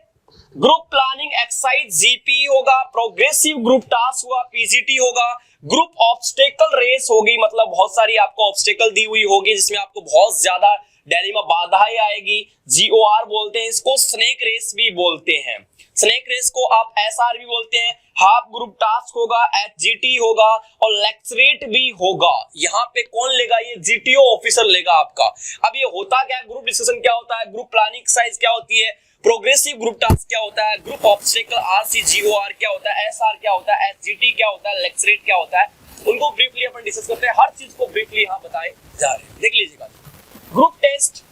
ग्रुप प्लानिंग एक्सरसाइज GPE होगा, प्रोग्रेसिव ग्रुप टास्क होगा PGT होगा, ग्रुप ऑब्स्टेकल रेस होगी, मतलब बहुत सारी आपको ऑब्स्टेकल दी हुई होगी जिसमें आपको बहुत ज्यादा डेली में बाधाएं आएगी, GOR बोलते हैं इसको, स्नेक रेस भी बोलते हैं, स्नेक रेस को आप SR भी बोलते हैं, हाफ ग्रुप टास्क होगा, HGT होगा और लेक्चरेट भी होगा। यहाँ पे कौन लेगा, ये GTO ऑफिसर लेगा आपका। अब ये होता क्या है, ग्रुप डिस्कशन क्या होता है, ग्रुप प्लानिंग एक्सरसाइज क्या होती है, प्रोग्रेसिव ग्रुप टास्क क्या होता है, ग्रुप ऑब्स्टेकल RCGOR क्या होता है, SR क्या होता है, HGT क्या होता है, लेक्चरेट क्या होता है, उनको ब्रीफली अपन डिस्कस करते हैं। हर चीज को ब्रीफली यहाँ बताए जा रहे हैं, देख लीजिएगा। ग्रुप टेस्ट,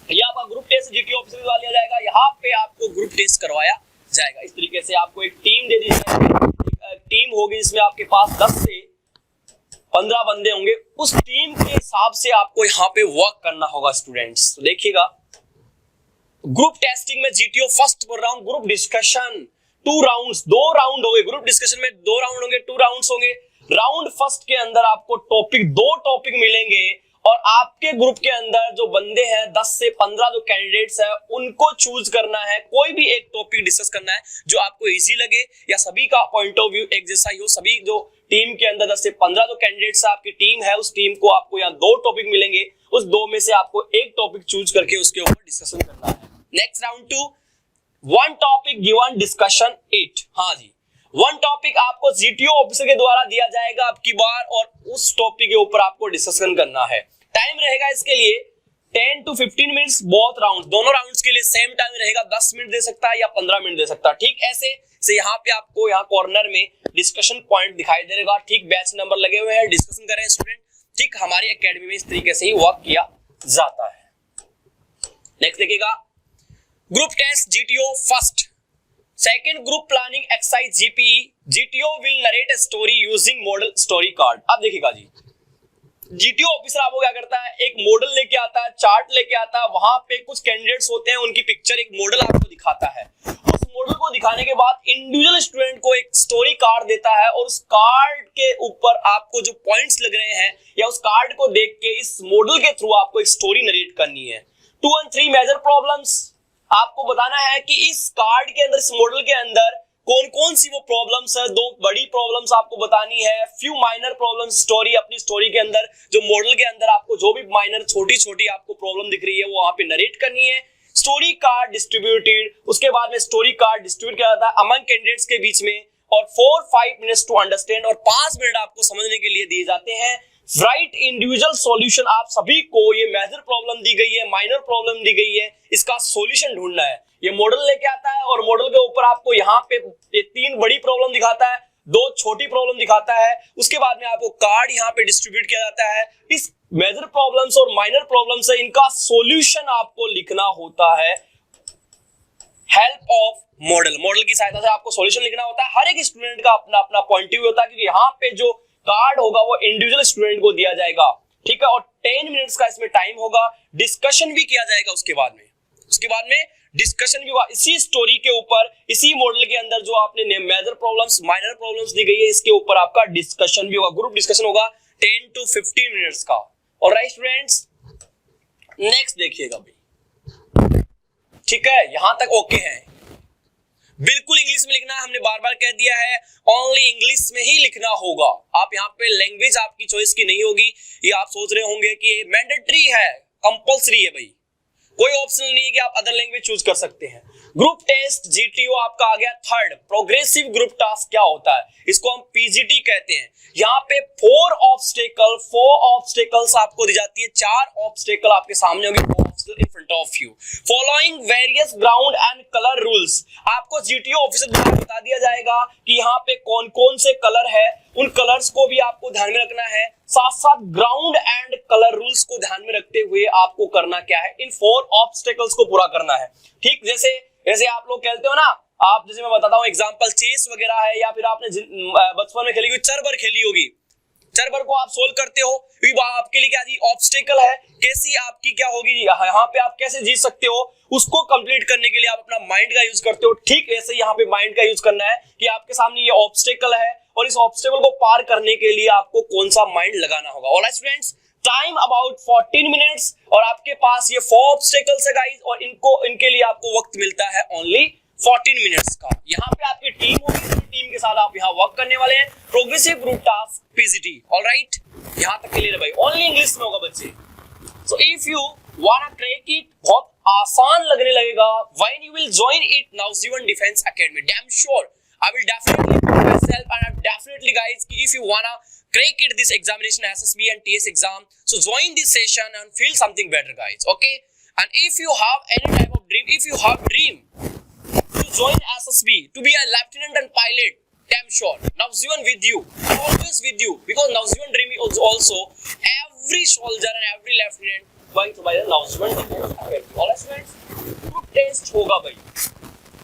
ये आपका ग्रुप टेस्ट GTO ऑफिसर द्वारा लिया जाएगा, यहाँ पे आपको ग्रुप टेस्ट करवाया जाएगा। इस तरीके से आपको एक टीम दे दी जाएगी, टीम होगी जिसमें आपके पास 10 से 15 बंदे होंगे, उस टीम के हिसाब से आपको यहाँ पे वर्क करना होगा स्टूडेंट्स। तो देखिएगा, ग्रुप टेस्टिंग में GTO first round, group discussion 2 rounds, 2 round होंगे, ग्रुप डिस्कशन में 2 राउंड होंगे, 2 राउंड्स होंगे। राउंड फर्स्ट के अंदर आपको टॉपिक 2 टॉपिक मिलेंगे और आपके ग्रुप के अंदर जो बंदे हैं 10 से 15 जो कैंडिडेट्स हैं उनको चूज करना है, कोई भी एक टॉपिक डिस्कस करना है जो आपको इजी लगे या सभी का पॉइंट ऑफ व्यू एक जैसा ही हो। सभी जो टीम के अंदर 10 से 15 जो कैंडिडेट्स है आपकी टीम है, उस टीम को आपको यहाँ 2 टॉपिक मिलेंगे, उस 2 में से आपको एक टॉपिक चूज करके उसके ऊपर डिस्कशन करना है। Next round 2, 1 topic given discussion 8, हाँ जी 1 टॉपिक आपको GTO ऑफिसर के द्वारा दिया जाएगा आपकी बार और उस टॉपिक के ऊपर आपको डिस्कशन करना है। टाइम रहेगा इसके लिए 10 to 15 मिनट्स, बोथ राउंड, दोनों राउंड्स के लिए सेम टाइम रहेगा, 10 मिनट दे सकता है या 15 मिनट दे सकता है। ठीक ऐसे से यहाँ पे आपको यहाँ कॉर्नर में डिस्कशन पॉइंट दिखाई दे रहेगा, ठीक बैच नंबर लगे हुए हैं, डिस्कशन करें स्टूडेंट। ठीक हमारी एकेडमी में इस तरीके से ही वर्क किया जाता है। नेक्स्ट देखिएगा, group test GTO first, second group planning exercise GPE, GTO will narrate a story using model story card. अब देखिएगा जी, GTO ऑफिसर आपको क्या करता है, एक मॉडल लेके आता है, चार्ट लेके आता है, वहां पे कुछ कैंडिडेट्स होते हैं, उनकी पिक्चर एक मॉडल आपको दिखाता है। उस मॉडल को दिखाने के बाद इंडिविजुअल स्टूडेंट को एक स्टोरी कार्ड देता है और उस कार्ड के ऊपर आपको जो पॉइंट्स लग रहे हैं या उस कार्ड को देख के इस मॉडल के थ्रू आपको एक स्टोरी नरेट करनी है। 2 and 3 मेजर प्रॉब्लम्स, आपको बताना है कि इस कार्ड के अंदर, इस मॉडल के अंदर कौन कौन सी वो प्रॉब्लम्स है, 2 बड़ी प्रॉब्लम्स आपको बतानी है, फ्यू माइनर प्रॉब्लम्स स्टोरी, अपनी स्टोरी के अंदर जो मॉडल के अंदर आपको जो भी माइनर छोटी छोटी आपको प्रॉब्लम दिख रही है वो वहां पे नरेट करनी है। स्टोरी कार्ड डिस्ट्रीब्यूटेड, उसके बाद में स्टोरी कार्ड डिस्ट्रीब्यूट किया जाता है अमंग कैंडिडेट्स के बीच में और 4-5 मिनट्स टू अंडरस्टैंड और 5 मिनट आपको समझने के लिए दिए जाते हैं। राइट इंडिविजुअल सॉल्यूशन, आप सभी को ये मेजर प्रॉब्लम दी गई है, माइनर प्रॉब्लम दी गई है, इसका सॉल्यूशन ढूंढना है। ये मॉडल लेके आता है और मॉडल के ऊपर आपको यहाँ पे ये 3 बड़ी प्रॉब्लम दिखाता है, 2 छोटी प्रॉब्लम दिखाता है, उसके बाद में आपको कार्ड यहाँ पे डिस्ट्रीब्यूट किया जाता है। इस मेजर प्रॉब्लम्स और माइनर प्रॉब्लम्स है, इनका सॉल्यूशन आपको लिखना होता है हेल्प ऑफ मॉडल। मॉडल की सहायता से आपको सॉल्यूशन लिखना होता है। हर एक स्टूडेंट का अपना अपना पॉइंट ऑफ व्यू होता है, क्योंकि यहाँ पे जो कार्ड होगा वो इंडिविजुअल स्टूडेंट को दिया जाएगा, ठीक है। और 10 मिनट्स का इसमें टाइम होगा, डिस्कशन भी किया जाएगा उसके बाद में डिस्कशन भी होगा इसी स्टोरी के ऊपर, इसी मॉडल के अंदर जो आपने मेजर प्रॉब्लम्स, माइनर प्रॉब्लम्स दी गई है, इसके ऊपर आपका डिस्कशन भी होगा, ग्रुप डिस्कशन होगा 10 to 15 मिनट्स का। ऑलराइट स्टूडेंट्स, नेक्स्ट देखिएगा भाई, ठीक है, यहां तक ओके है। बिल्कुल इंग्लिश में लिखना है, हमने बार बार कह दिया है, ओनली इंग्लिश में ही लिखना होगा। आप यहाँ पे लैंग्वेज आपकी चॉइस की नहीं होगी। ये आप सोच रहे होंगे कि ये मैंडेटरी है, कंपल्सरी है भाई, कोई ऑप्शनल नहीं है कि आप अदर लैंग्वेज चूज कर सकते हैं। ग्रुप टेस्ट जीटीओ आपका आ गया थर्ड। प्रोग्रेसिव ग्रुप टास्क क्या होता है, इसको हम पीजीटी कहते हैं। यहाँ पे 4 ऑब्स्टेकल्स आपको दी जाती है, 4 ऑब्स्टेकल आपके सामने होंगे in front of you following various ground and color rules। आपको जीटीओ ऑफिसर द्वारा बता दिया जाएगा कि यहाँ पे कौन कौन से कलर है, उन कलर्स को भी आपको ध्यान में रखना है, साथ साथ ग्राउंड एंड कलर रूल्स को ध्यान में रखते हुए आपको करना क्या है, इन 4 ऑब्स्टेकल्स को पूरा करना है। ठीक, जैसे आप लोग खेलते हो ना, आप जैसे मैं बताता हूँ एग्जांपल, चेस वगैरह है, या फिर आपने बचपन में खेली हुई चरबर खेली होगी, चरबर को आप सोल्व करते हो, क्योंकि आपके लिए क्या जी ऑब्स्टेकल है, कैसी आपकी क्या होगी, यहाँ पे आप कैसे जीत सकते हो, उसको कंप्लीट करने के लिए आप अपना माइंड का यूज करते हो। ठीक ऐसे यहाँ पे माइंड का यूज करना है कि आपके सामने ये ऑब्स्टेकल है और इस ऑब्स्टेकल को पार करने के लिए आपको कौन सा माइंड लगाना होगा। Alright students, time about 14 minutes और आपके पास ये 4 ऑब्स्टेकल्स है गाइस, और इनके लिए आपको वक्त मिलता है ओनली 14 मिनट्स का। यहाँ पे आपकी टीम होगी, टीम के साथ आप यहाँ वर्क करने वाले हैं। Progressive group task PGT, alright, यहाँ तक क्लियर है भाई, ओनली इंग्लिश में होगा बच्चे। So if you wanna track it, बहुत आसान लगने लगेगा when you will join it Navjeevan defence academy. Damn sure I will definitely put myself, and I'm definitely guys, if you wanna crack it this examination, SSB and TS exam, so join this session and feel something better guys, okay? And if you have any type of dream, if you have dream to join SSB to be a lieutenant and pilot, damn sure Navjivan with you, always with you, because Navjivan dream is also every soldier and every lieutenant going to buy the Navjivan Defense Academy। All students, group test होगा भाई,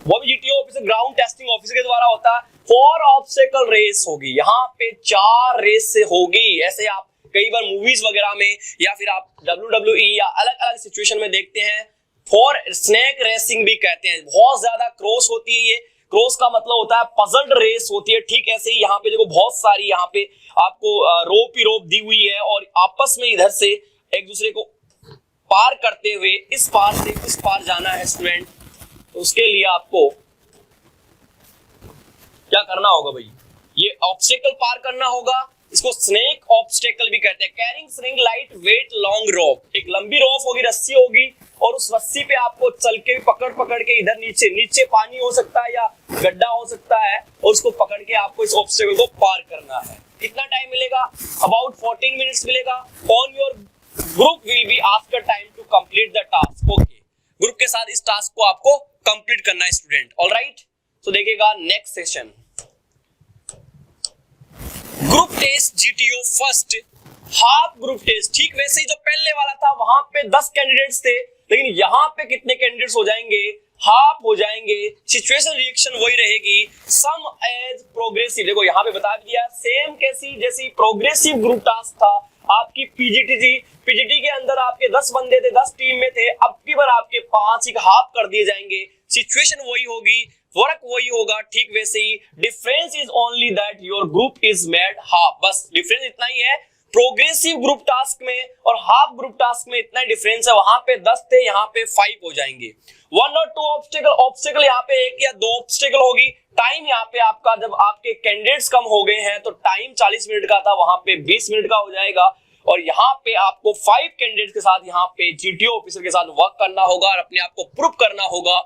वो भी GTO officer, ground testing officer के द्वारा होता है। 4 obstacle race होगी, यहाँ पे 4 रेस से होगी। ऐसे आप कई बार मूवीज वगैरह में या फिर आप WWE या अलग अलग सिचुएशन में देखते हैं, 4 स्नेक रेसिंग भी कहते हैं। बहुत ज्यादा क्रॉस होती है, ये क्रॉस का मतलब होता है पजल्ड रेस होती है। ठीक ऐसे ही यहाँ पे देखो बहुत सारी यहाँ पे आपको रोप ही रोप दी हुई है, और आपस में इधर से एक दूसरे को पार करते हुए इस पार से उस पार जाना है स्टूडेंट। तो उसके लिए आपको क्या करना होगा भाई, ये ऑब्स्टेकल पार करना होगा। इसको स्नेक ऑब्स्टेकल भी कहते हैं। Carrying string light weight long rope, एक लंबी रोप होगी, रस्सी होगी, और उस रस्सी पे आपको चल के पकड़ के इधर नीचे पानी हो सकता है या गड्ढा हो सकता है, और उसको पकड़ के आपको इस ऑब्स्टेकल को पार करना है। कितना टाइम मिलेगा, अबाउट 14 मिनट्स मिलेगा। On your group will be after time to complete the task. Okay, group के साथ इस टास्क को आपको कंप्लीट करना है स्टूडेंट। ऑलराइट, तो देखिएगा next session, group test GTO first half group test. ठीक वैसे ही जो पहले वाला था वहां पे 10 कैंडिडेट्स थे, लेकिन यहाँ पे कितने कैंडिडेट्स हो जाएंगे, हाफ हो जाएंगे। सिचुएशन रिएक्शन वही रहेगी, सम एज प्रोग्रेसिव। देखो यहाँ पे बता दिया सेम कैसी जैसी प्रोग्रेसिव ग्रुप टास्क था आपकी पीजीटी के अंदर आपके 10 बंदे थे, 10 टीम में थे, अब की बार आपके 5 ही हाफ कर दिए जाएंगे। सिचुएशन वही होगी, वर्क वही होगा। ठीक वैसे ही difference is only that your group is made half, बस डिफरेंस इतना ही है। प्रोग्रेसिव ग्रुप टास्क में और हाफ ग्रुप टास्क में इतना डिफरेंस है, वहां पे 10 थे, यहाँ पे 5 हो जाएंगे। 1 और 2 ऑब्स्टेकल यहाँ पे 1 या 2 ऑब्स्टेकल होगी। टाइम यहाँ पे आपका, जब आपके कैंडिडेट्स कम हो गए हैं तो टाइम 40 मिनट का था, वहां पे 20 मिनट का हो जाएगा। और यहाँ पे आपको 5 कैंडिडेट के साथ यहाँ पे जीटीओ ऑफिसर के साथ वर्क करना होगा और अपने आप को प्रूव करना होगा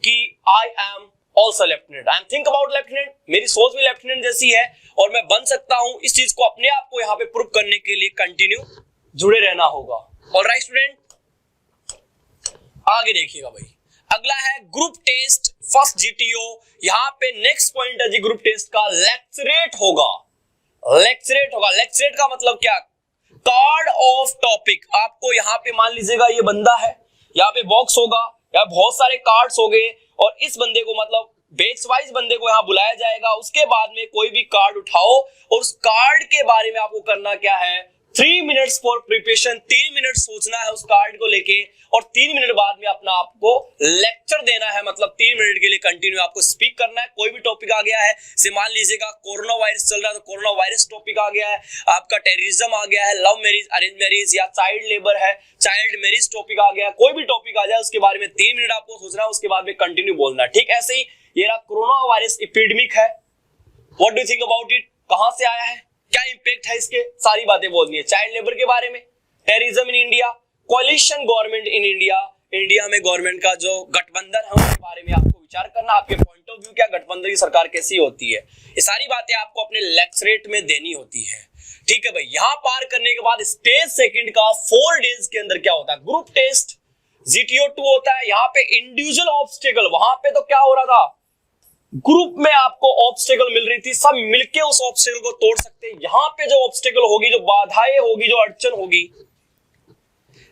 कि I am also lieutenant. I am think about lieutenant, मेरी सोच भी लेफ्टिनेंट जैसी है और मैं बन सकता हूं। इस चीज को अपने आप को यहाँ पे प्रूव करने के लिए कंटिन्यू जुड़े रहना होगा। ऑलराइट स्टूडेंट, आगे देखिएगा भाई, अगला है ग्रुप टेस्ट फर्स्ट जीटीओ। यहाँ पे नेक्स्ट पॉइंट है जी ग्रुप टेस्ट का, लेक्चरेट होगा। लेक्चरेट होगा, लेक्चरेट का मतलब क्या, कार्ड ऑफ टॉपिक। आपको यहाँ पे मान लीजिएगा ये बंदा है, यहाँ पे बॉक्स होगा, यहाँ बहुत सारे कार्ड्स हो गए और इस बंदे को मतलब बेच वाइज बंदे को यहाँ बुलाया जाएगा। उसके बाद में कोई भी कार्ड उठाओ और उस कार्ड के बारे में आपको करना क्या है, 3 मिनट्स फॉर प्रिपरेशन, 3 मिनट सोचना है उस कार्ड को लेके और 3 मिनट बाद में अपना आपको लेक्चर देना है। मतलब 3 मिनट के लिए कंटिन्यू आपको स्पीक करना है। कोई भी टॉपिक आ गया है, से मान लीजिएगा कोरोना वायरस चल रहा है तो कोरोना वायरस टॉपिक आ गया है, आपका टेररिज्म आ गया है, लव मैरिज अरेंज मैरिज या चाइल्ड लेबर है, चाइल्ड मैरिज टॉपिक आ गया, कोई भी टॉपिक आ जाए उसके बारे में 3 मिनट आपको सोचना है, उसके बाद में कंटिन्यू बोलना है। ठीक ऐसे ही ये रहा कोरोना वायरस एपिडेमिक है, what do you think about it, कहां से आया है, क्या इंपैक्ट है इसके, सारी बातें बोलनी है। चाइल्ड लेबर के बारे में, terrorism in India, कोalition government in India, India में गवर्नमेंट का जो गठबंधन है उसके बारे में आपको विचार करना, आपके पॉइंट ऑफ व्यू क्या, गठबंधन की सरकार कैसी होती है, ये सारी बातें आपको अपने लेक्चरेट में देनी होती है। ठीक है भाई, यहां पार करने के बाद स्टेज सेकंड का 4 डेज के अंदर क्या होता है, ग्रुप टेस्ट जीटीओ 2 होता है। यहाँ पे इंडिविजुअल ऑब्स्टेकल, वहां पे तो क्या हो रहा था, ग्रुप में आपको ऑब्स्टेकल मिल रही थी, सब मिलके उस ऑब्स्टेकल को तोड़ सकते हैं। यहाँ पे जो ऑब्स्टेकल होगी, जो बाधाएं होगी, जो अड़चन होगी,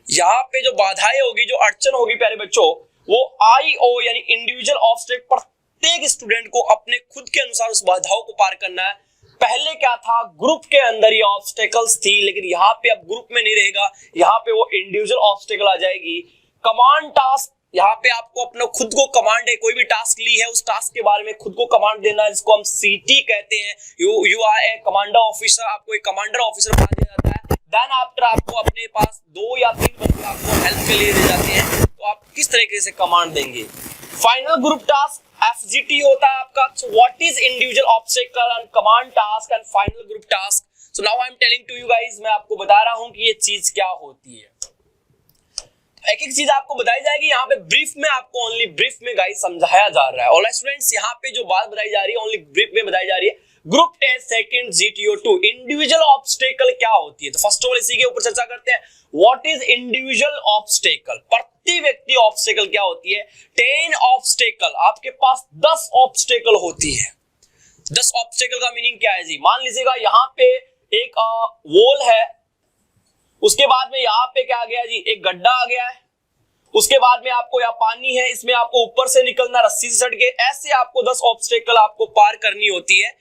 यहाँ पे जो बाधाएं होगी, जो अड़चन होगी प्यारे बच्चों, वो आईओ यानी इंडिविजुअल ऑब्स्टेकल, प्रत्येक स्टूडेंट को अपने खुद के अनुसार उस बाधाओं को पार करना है। पहले क्या था, ग्रुप के अंदर ही ऑब्स्टेकल्स थी, लेकिन यहाँ पे अब ग्रुप में नहीं रहेगा, यहाँ पे वो इंडिविजुअल ऑब्स्टेकल आ जाएगी। कमांड टास्क, यहाँ पे आपको अपना खुद को कमांड है, कोई भी टास्क ली है उस टास्क के बारे में खुद को कमांड देना है, जिसको हम सीटी कहते हैं। You are a commander officer, आपको एक कमांडर ऑफिसर बना दिया जाता है। देन आफ्टर आपको अपने पास 2 या 3 बंदे आपको हेल्प के लिए दे जाते हैं, तो आप किस तरीके से कमांड देंगे। फाइनल ग्रुप टास्क एफजीटी होता है आपका। So what is individual obstacle and command task and final group task. So now I am telling to you guys, मैं आपको बता रहा हूं कि ये चीज क्या होती है। एक एक चीज आपको बताई जाएगी, यहाँ पे ब्रीफ में आपको ओनली ब्रीफ में गाइस समझाया जा रहा है। ऑलराइट स्टूडेंट्स, यहाँ पे जो बात बताई जा रही है ओनली ब्रीफ में बताई जा रही है। Group test second GTO 2, individual obstacle क्या होती है, तो फर्स्ट ऑफ ऑल इसी के ऊपर चर्चा करते हैं। व्हाट इज इंडिविजुअल ऑब्स्टेकल, प्रति व्यक्ति ऑब्स्टेकल क्या होती है। 10 ऑब्स्टेकल, आपके पास 10 ऑब्स्टेकल होती है। 10 ऑब्स्टेकल का मीनिंग क्या है जी, मान लीजिएगा यहाँ पे एक वॉल है, उसके बाद में यहाँ पे क्या आ गया जी, एक गड्ढा आ गया है, उसके बाद में आपको यहाँ पानी है, इसमें आपको ऊपर से निकलना रस्सी से सट के, ऐसे आपको 10 ऑब्स्टेकल आपको पार करनी होती है।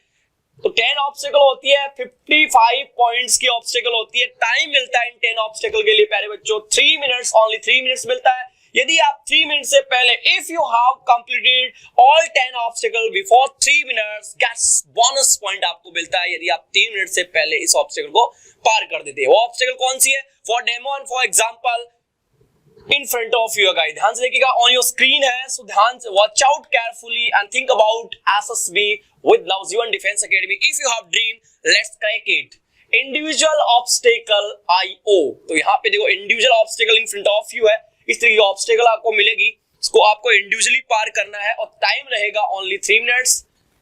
तो 10 ऑब्स्टेकल होती है, 55 पॉइंट्स की ऑब्स्टेकल होती है। टाइम मिलता है इन 10 ऑब्स्टेकल के लिए प्यारे बच्चों 3 मिनट्स, ओनली 3 मिनट्स मिलता है। यदि आप 3 मिनट से पहले, if you have completed all 10 obstacle before 3 minutes, gets bonus point आपको मिलता है यदि आप 3 मिनट से पहले इस ऑब्स्टेकल को पार कर देते हैं। वो ऑब्स्टेकल कौन सी है, for demo and for example in front of you guys, ध्यान से देखिएगा, ऑन योर स्क्रीन है। सो ध्यान से watch out carefully and think about SSB with Navjeevan defence academy. If you have dream, let's crack it. Individual obstacle IO, तो यहाँ पे देखो individual obstacle in front of you है, इस तरीके की ऑब्स्टेकल आपको मिलेगी, इसको आपको इंडिविजुअली पार करना है और टाइम रहेगा ओनली 3 मिनट्स।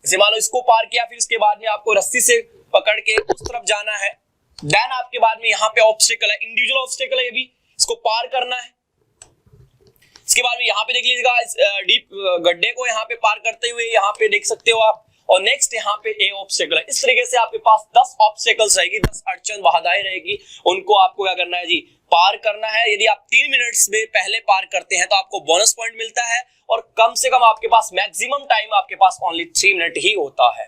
जैसे मान लो इसको पार किया, फिर इसके बाद में आपको रस्सी से पकड़ के उस तरफ जाना है। देन आपके बाद में यहाँ पे ऑब्स्टेकल है, इंडिविजुअल ऑब्स्टेकल है, ये भी इसको पार करना है। इसके बाद में यहाँ पे देख लीजिएगा, डीप गड्ढे को यहाँ पे पार करते हुए यहाँ पे देख सकते हो आप, और नेक्स्ट यहाँ पे ए ऑब्स्टेकल है। इस तरीके से आपके पास 10 ऑब्स्टेकल्स रहेगी, 10 अड़चन बाधाएं रहेगी, उनको आपको क्या करना है जी, पार करना है। यदि आप 3 मिनट्स में पहले पार करते हैं तो आपको बोनस पॉइंट मिलता है, और कम से कम आपके पास मैक्सिमम टाइम आपके पास ओनली 3 मिनट ही होता है।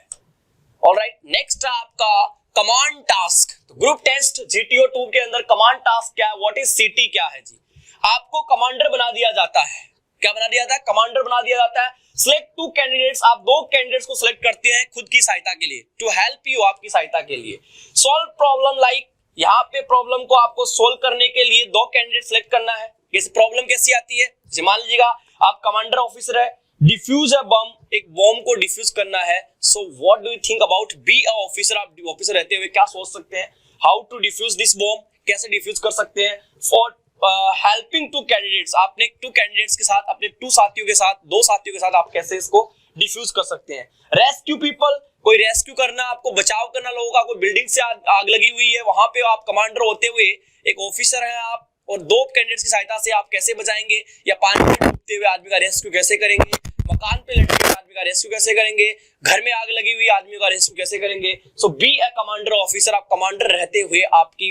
ऑलराइट, नेक्स्ट आपका कमांड टास्क। तो ग्रुप टेस्ट जीटीओ 2 के अंदर कमांड टास्क क्या है, व्हाट इज सीटी क्या है जी। आपको कमांडर बना दिया जाता है, क्या बना दिया जाता है, कमांडर बना दिया जाता है। सिलेक्ट 2 कैंडिडेट्स, आप 2 कैंडिडेट्स को सिलेक्ट करते हैं खुद की सहायता के लिए, टू हेल्प यू, आपकी सहायता के लिए। सॉल्व प्रॉब्लम, लाइक यहाँ पे प्रॉब्लम को आपको सोल्व करने के लिए 2 कैंडिडेट सिलेक्ट करना है। जैसे प्रॉब्लम कैसी आती है, जैसे मान लीजिएगा आप कमांडर ऑफिसर है, डिफ्यूज अ बम, एक बॉम्ब को डिफ्यूज करना है। So what do you think about be a officer, आप ऑफिसर रहते हुए क्या सोच सकते हैं, how to defuse this bomb, कैसे डिफ्यूज कर सकते हैं। फॉर हेल्पिंग 2 कैंडिडेट्स, आपने 2 कैंडिडेट्स के साथ, अपने 2 साथियों के साथ, 2 साथियों के साथ आप कैसे इसको डिफ्यूज कर सकते हैं। रेस्क्यू पीपल, कोई रेस्क्यू करना, आपको बचाव करना लोगों का, कोई बिल्डिंग से आग लगी हुई है, वहां पे आप कमांडर होते हुए एक ऑफिसर है आप, और 2 कैंडिडेट्स की सहायता से आप कैसे बचाएंगे, या पानी में डूबते हुए आदमी का रेस्क्यू कैसे करेंगे, मकान पे लटके हुए आदमी का रेस्क्यू कैसे करेंगे, घर में आग लगी हुई आदमी का रेस्क्यू कैसे करेंगे। सो बी अ कमांडर ऑफिसर, आप कमांडर रहते हुए आपकी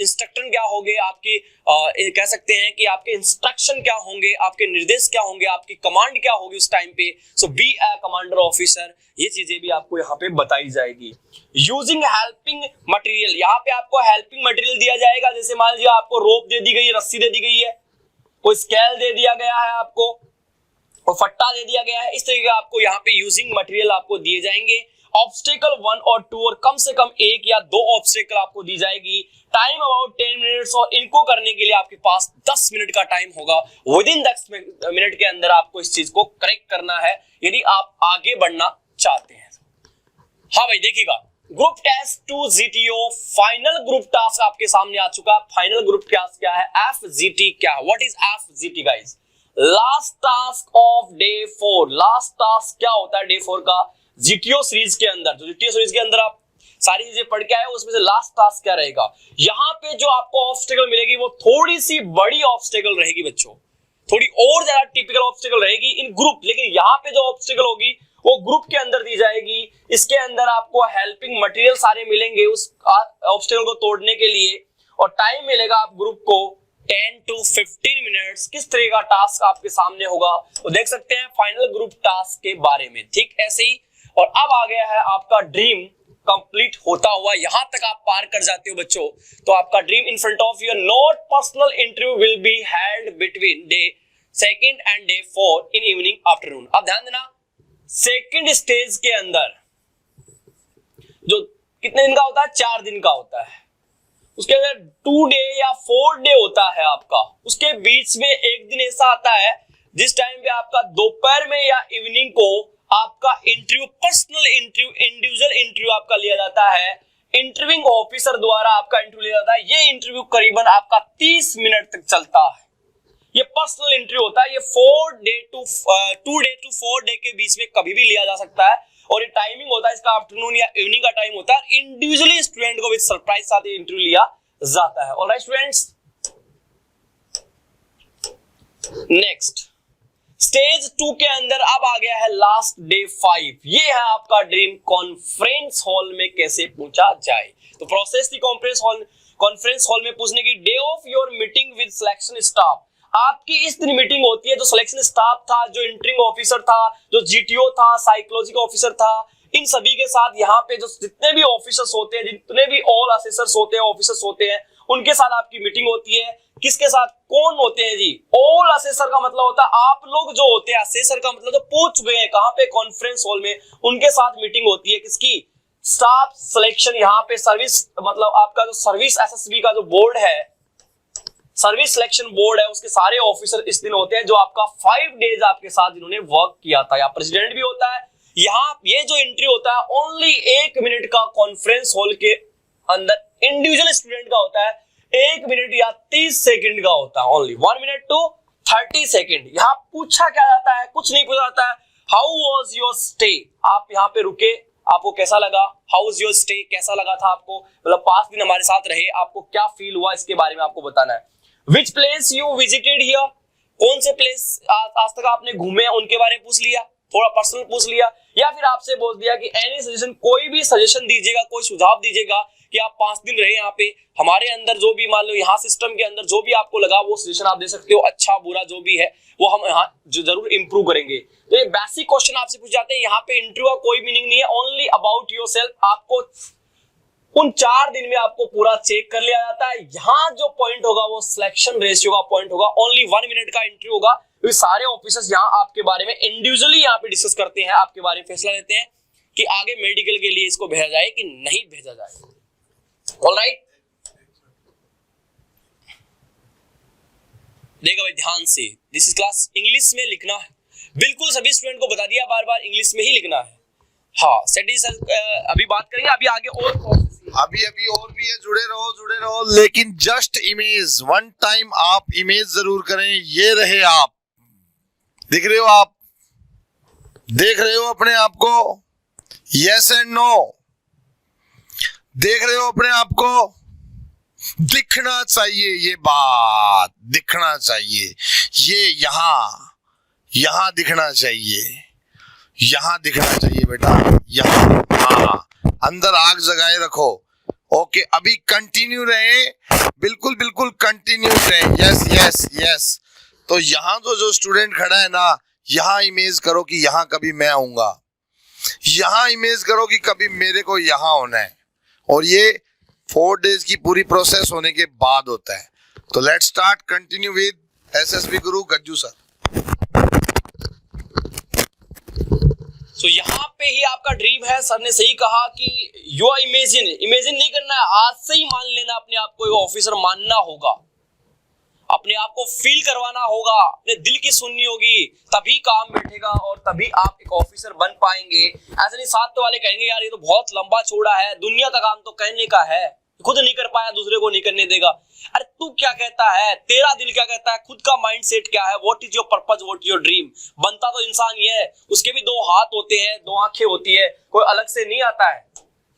इंस्ट्रक्टर क्या होंगे, आपकी कह सकते हैं कि आपके इंस्ट्रक्शन क्या होंगे, आपके निर्देश क्या होंगे, आपकी कमांड क्या होगी उस टाइम पे। सो बी अ कमांडर ऑफिसर, ये चीजें भी आपको यहाँ पे बताई जाएगी। यूजिंग हेल्पिंग मटेरियल, यहाँ पे आपको हेल्पिंग मटेरियल दिया जाएगा, जैसे मान लीजिए आपको रोप दे दी गई है, रस्सी दे दी गई है, कोई स्केल दे दिया गया है आपको, और फट्टा दे दिया गया है, इस तरीके का आपको यहाँ पे यूजिंग मटेरियल आपको दिए जाएंगे। ऑब्स्टेकल 1 और 2, और कम से कम 1 या 2 ऑब्स्टेकल आपको दी जाएगी। टाइम अबाउट 10 मिनट्स, और इनको करने के लिए आपके पास 10 मिनट का टाइम होगा। विदिन 10 मिनट के अंदर आपको इस चीज को करेक्ट करना है यदि आप आगे बढ़ना चाहते हैं। हाँ भाई देखिएगा, group test 2 GTO final group task आपके सामने आ चुका है। फाइनल ग्रुप टास्क क्या है, FGT क्या है, what is FGT guys? Last task of day 4। Last task क्या होता है डे 4 का GTO सीरीज के अंदर? जो GTO सीरीज के अंदर आप सारी चीजें पढ़ के आए हो, उसमें से लास्ट टास्क क्या रहेगा? यहाँ पे जो आपको ऑब्स्टेकल मिलेगी वो थोड़ी सी बड़ी ऑब्स्टेकल रहेगी बच्चों, थोड़ी और ज्यादा टिपिकल ऑब्स्टेकल रहेगी इन ग्रुप, लेकिन यहाँ पे जो ऑब्स्टेकल होगी वो ग्रुप के अंदर दी जाएगी। इसके अंदर आपको हेल्पिंग मटेरियल सारे मिलेंगे उस ऑब्स्टेकल को तोड़ने के लिए, और टाइम मिलेगा आप ग्रुप को 10 to 15 मिनट्स। किस तरह का टास्क आपके सामने होगा वो देख सकते हैं फाइनल ग्रुप टास्क के बारे में, ठीक ऐसे ही। और अब आ गया है आपका ड्रीम कंप्लीट होता हुआ, यहां तक आप पार कर जाते हो बच्चों, तो आपका dream in front of your note personal interview will be held between day 2 and day 4 in evening afternoon. अब ध्यान देना, सेकंड स्टेज के अंदर जो कितने दिन का होता है, 4 दिन का होता है, उसके अंदर 2 डे या 4 डे होता है आपका, उसके बीच में एक दिन ऐसा आता है जिस टाइम पे आपका दोपहर में या इवनिंग को आपका interview, personal interview, individual interview आपका लिया जाता है, इंटरव्यूइंग ऑफिसर द्वारा आपका इंटरव्यू लिया जाता है। ये इंटरव्यू करीबन आपका 30 मिनट तक चलता है। ये पर्सनल इंटरव्यू होता है, ये 2 डे टू 4 डे के बीच में कभी भी लिया जा सकता है, और ये टाइमिंग होता है इसका आफ्टरनून या इवनिंग का टाइम होता है। इंडिविजुअली स्टूडेंट को विद सरप्राइज साथ ही इंटरव्यू लिया जाता है। ऑलराइट स्टूडेंट्स, नेक्स्ट स्टेज 2 के अंदर अब आ गया है लास्ट डे 5। ये है आपका ड्रीम कॉन्फ्रेंस हॉल में कैसे पूछा जाए। तो प्रोसेस थी कॉन्फ्रेंस हॉल में पूछने की। Day of your meeting with selection staff, आपकी इस दिन मीटिंग होती है, जो सिलेक्शन स्टाफ था, जो इंटरिंग ऑफिसर था, जो GTO था, साइकोलॉजी का ऑफिसर था, इन सभी के साथ यहाँ पे जो जितने भी ऑफिसर्स होते हैं, जितने भी ऑल असेसर्स होते हैं, ऑफिसर्स होते हैं, उनके साथ आपकी मीटिंग होती है। किसके साथ, कौन होते हैं जी? ऑल असेसर का मतलब होता है आप लोग जो होते हैं, असेसर का मतलब जो पहुंच चुके हैं कहां पे, कॉन्फ्रेंस हॉल में, उनके साथ मीटिंग होती है। किसकी? स्टाफ सिलेक्शन, यहाँ पे सर्विस मतलब आपका जो सर्विस SSB का जो बोर्ड है, सर्विस सिलेक्शन बोर्ड है, उसके सारे ऑफिसर इस दिन होते हैं, जो आपका 5 डेज आपके साथ जिन्होंने वर्क किया था। यहाँ प्रेसिडेंट भी होता है। यहाँ ये जो एंट्री होता है ओनली 1 मिनट का कॉन्फ्रेंस हॉल के अंदर, इंडिविजुअल स्टूडेंट का होता है 1 मिनट या 30 सेकंड का होता है, ओनली 1 मिनट टू 30 सेकंड। यहाँ पूछा क्या जाता है? कुछ नहीं पूछा जाता है। हाउ वॉज योर स्टे, आप यहाँ पे रुके, आपको कैसा लगा? हाउ वाज योर स्टे, कैसा लगा था आपको, मतलब 5 दिन हमारे साथ रहे, आपको क्या फील हुआ, इसके बारे में आपको बताना है। Which place you visited here, कौन से प्लेस आज तक आपने घूमे उनके बारे में पूछ लिया, थोड़ा पर्सनल पूछ लिया, या फिर आपसे बोल दिया कि एनी सजेशन, कोई भी सजेशन दीजिएगा, कोई सुझाव दीजिएगा कि आप 5 दिन रहे यहाँ पे, हमारे अंदर जो भी मान लो यहाँ सिस्टम के अंदर जो भी आपको लगा वो सजेशन आप दे सकते हो, अच्छा बुरा जो भी है वो हम यहाँ जो जरूर इंप्रूव करेंगे। तो ये बेसिक क्वेश्चन आपसे पूछ जाते हैं। यहाँ पे इंटरव्यू का कोई मीनिंग नहीं है, ओनली अबाउट योरसेल्फ। आपको उन 4 दिन में आपको पूरा चेक कर लिया जाता है। यहाँ जो पॉइंट होगा वो सिलेक्शन रेशियो का पॉइंट होगा। ओनली 1 मिनट का इंटरव्यू होगा। तो सारे ऑफिसर्स यहाँ आपके बारे में इंडिविजुअली यहाँ पे डिस्कस करते हैं, आपके बारे में फैसला लेते हैं कि आगे मेडिकल के लिए इसको भेजा जाए कि नहीं भेजा जाए। ऑलराइट, देखो भाई ध्यान से, दिस इज क्लास, इंग्लिश में लिखना है, बिल्कुल सभी स्टूडेंट को बता दिया, बार बार इंग्लिश में ही लिखना है। हाँ सेटी सर अभी बात करेंगे, अभी आगे और अभी और भी है, जुड़े रहो, लेकिन जस्ट इमेज, 1 टाइम आप इमेज जरूर करें। ये रहे आप, दिख रहे हो आप, देख रहे हो अपने आप को? Yes and no? देख रहे हो अपने आप को? दिखना चाहिए, ये बात दिखना चाहिए, ये यहां दिखना चाहिए, यहां दिखना चाहिए बेटा, यहां। हाँ, अंदर आग जगाए रखो। ओके, अभी कंटिन्यू रहे, बिल्कुल बिल्कुल कंटिन्यू रहे। Yes yes yes. तो यहां जो स्टूडेंट खड़ा है ना, यहां इमेज करो कि यहां कभी मैं आऊंगा, यहां इमेज करो कि कभी मेरे को यहां होना है। और ये 4 डेज की पूरी प्रोसेस होने के बाद होता है। तो let's start, continue with SSB Guru Gajju sir. तो यहाँ पे ही आपका ड्रीम है। सर ने सही कहा कि यू आर इमेजिन नहीं करना है, आज से ही मान लेना, अपने आप को एक ऑफिसर मानना होगा, अपने आप को फील करवाना होगा, अपने दिल की सुननी होगी, तभी काम बैठेगा और तभी आप एक ऑफिसर बन पाएंगे। ऐसे नहीं साथ वाले कहेंगे यार ये तो बहुत लंबा चौड़ा है, दुनिया का काम तो कहने का है, खुद नहीं कर पाया दूसरे को नहीं करने देगा। अरे तू क्या कहता है, तेरा दिल क्या कहता है, खुद का माइंडसेट क्या है, what is your purpose, what your dream. बनता तो इंसान ही है, उसके भी 2 हाथ होते हैं, 2 आंखें होती है, कोई अलग से नहीं आता है।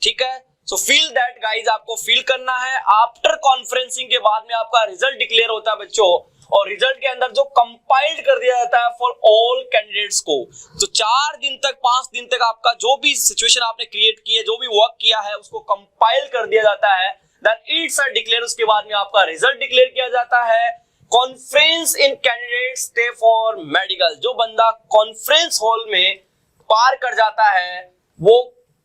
ठीक है, सो फील दैट गाइज, आपको फील करना है। आफ्टर कॉन्फ्रेंसिंग के बाद में आपका रिजल्ट डिक्लेयर होता है बच्चों, और रिजल्ट के अंदर जो कंपाइल्ड कर दिया जाता है फॉर ऑल कैंडिडेट्स को। तो 4 दिन तक 5 दिन तक आपका जो भी सिचुएशन आपने क्रिएट की है, जो भी वर्क किया है, उसको कंपाइल कर दिया जाता है। देन इट्स आर डिक्लेयर, उसके बाद में आपका रिजल्ट डिक्लेयर किया जाता है। Conference in candidate stay for medical, जो बंदा कॉन्फ्रेंस हॉल में पार कर जाता है वो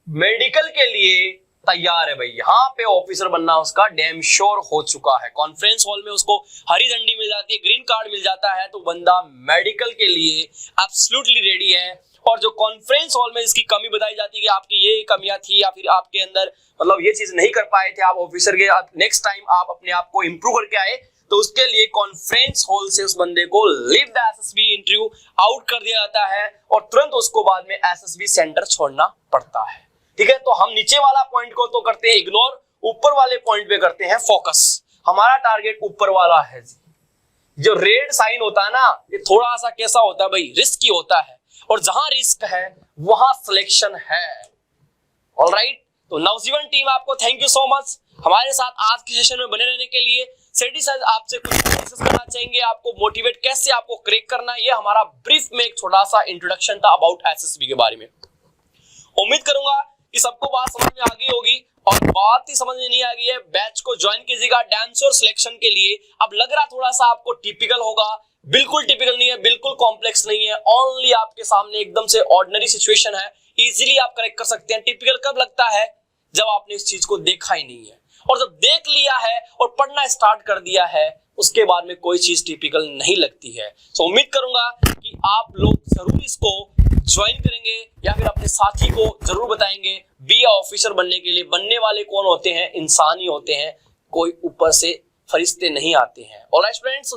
मेडिकल के लिए तैयार है भाई। यहाँ पे ऑफिसर बनना उसका डैम श्योर हो चुका है। कॉन्फ्रेंस हॉल में उसको हरी झंडी मिल जाती है, ग्रीन कार्ड मिल जाता है, तो बंदा मेडिकल के लिए एब्सोल्युटली रेडी है। और जो कॉन्फ्रेंस हॉल में इसकी कमी बताई जाती है कि आपकी ये कमियां थी या फिर आपके अंदर मतलब ये चीज नहीं कर पाए थे आप ऑफिसर के, नेक्स्ट टाइम आप अपने आप को इंप्रूव करके आए, तो उसके लिए कॉन्फ्रेंस हॉल से उस बंदे को leave the SSB interview out कर दिया जाता है और तुरंत उसको बाद में एसएसबी सेंटर छोड़ना पड़ता है। ठीक है, तो हम नीचे वाला पॉइंट को तो करते हैं इग्नोर, ऊपर वाले पॉइंट पे करते हैं फोकस। हमारा टारगेट ऊपर वाला है जी। जो रेड साइन होता है ना, ये थोड़ा सा कैसा होता है भाई, रिस्की होता है, और जहां रिस्क है वहां सिलेक्शन है। ऑलराइट, तो नवजीवन टीम आपको थैंक यू सो मच हमारे साथ आज के सेशन में बने रहने के लिए। सेठी सर आपसे कुछ डिस्कस करना चाहेंगे, आपको मोटिवेट कैसे आपको क्रैक करना है, ये हमारा ब्रीफ में एक छोटा सा इंट्रोडक्शन था अबाउट एसएसबी के बारे में। उम्मीद करूंगा कि सबको बात समझ में आ गई होगी, और बात ही समझ में नहीं आ गई है बैच को ज्वाइन कीजिएगा डांस और सिलेक्शन के लिए। अब लग रहा थोड़ा सा आपको टिपिकल होगा, बिल्कुल टिपिकल नहीं है, बिल्कुल कॉम्प्लेक्स नहीं है, ओनली आपके सामने एकदम से ऑर्डिनरी सिचुएशन है, इजीली आप करेक्ट कर सकते हैं। टिपिकल कब लगता है, जब आपने इस चीज को देखा ही नहीं है, और जब देख लिया है और पढ़ना स्टार्ट कर दिया है उसके बाद में कोई चीज टिपिकल नहीं लगती है। तो उम्मीद करूंगा कि आप लोग जरूर इसको ज्वाइन करेंगे या फिर अपने साथी को जरूर बताएंगे। बी ऑफिसर बनने के लिए बनने वाले कौन होते हैं, इंसान ही होते हैं, कोई ऊपर से फरिश्ते नहीं आते हैं। Alright friends,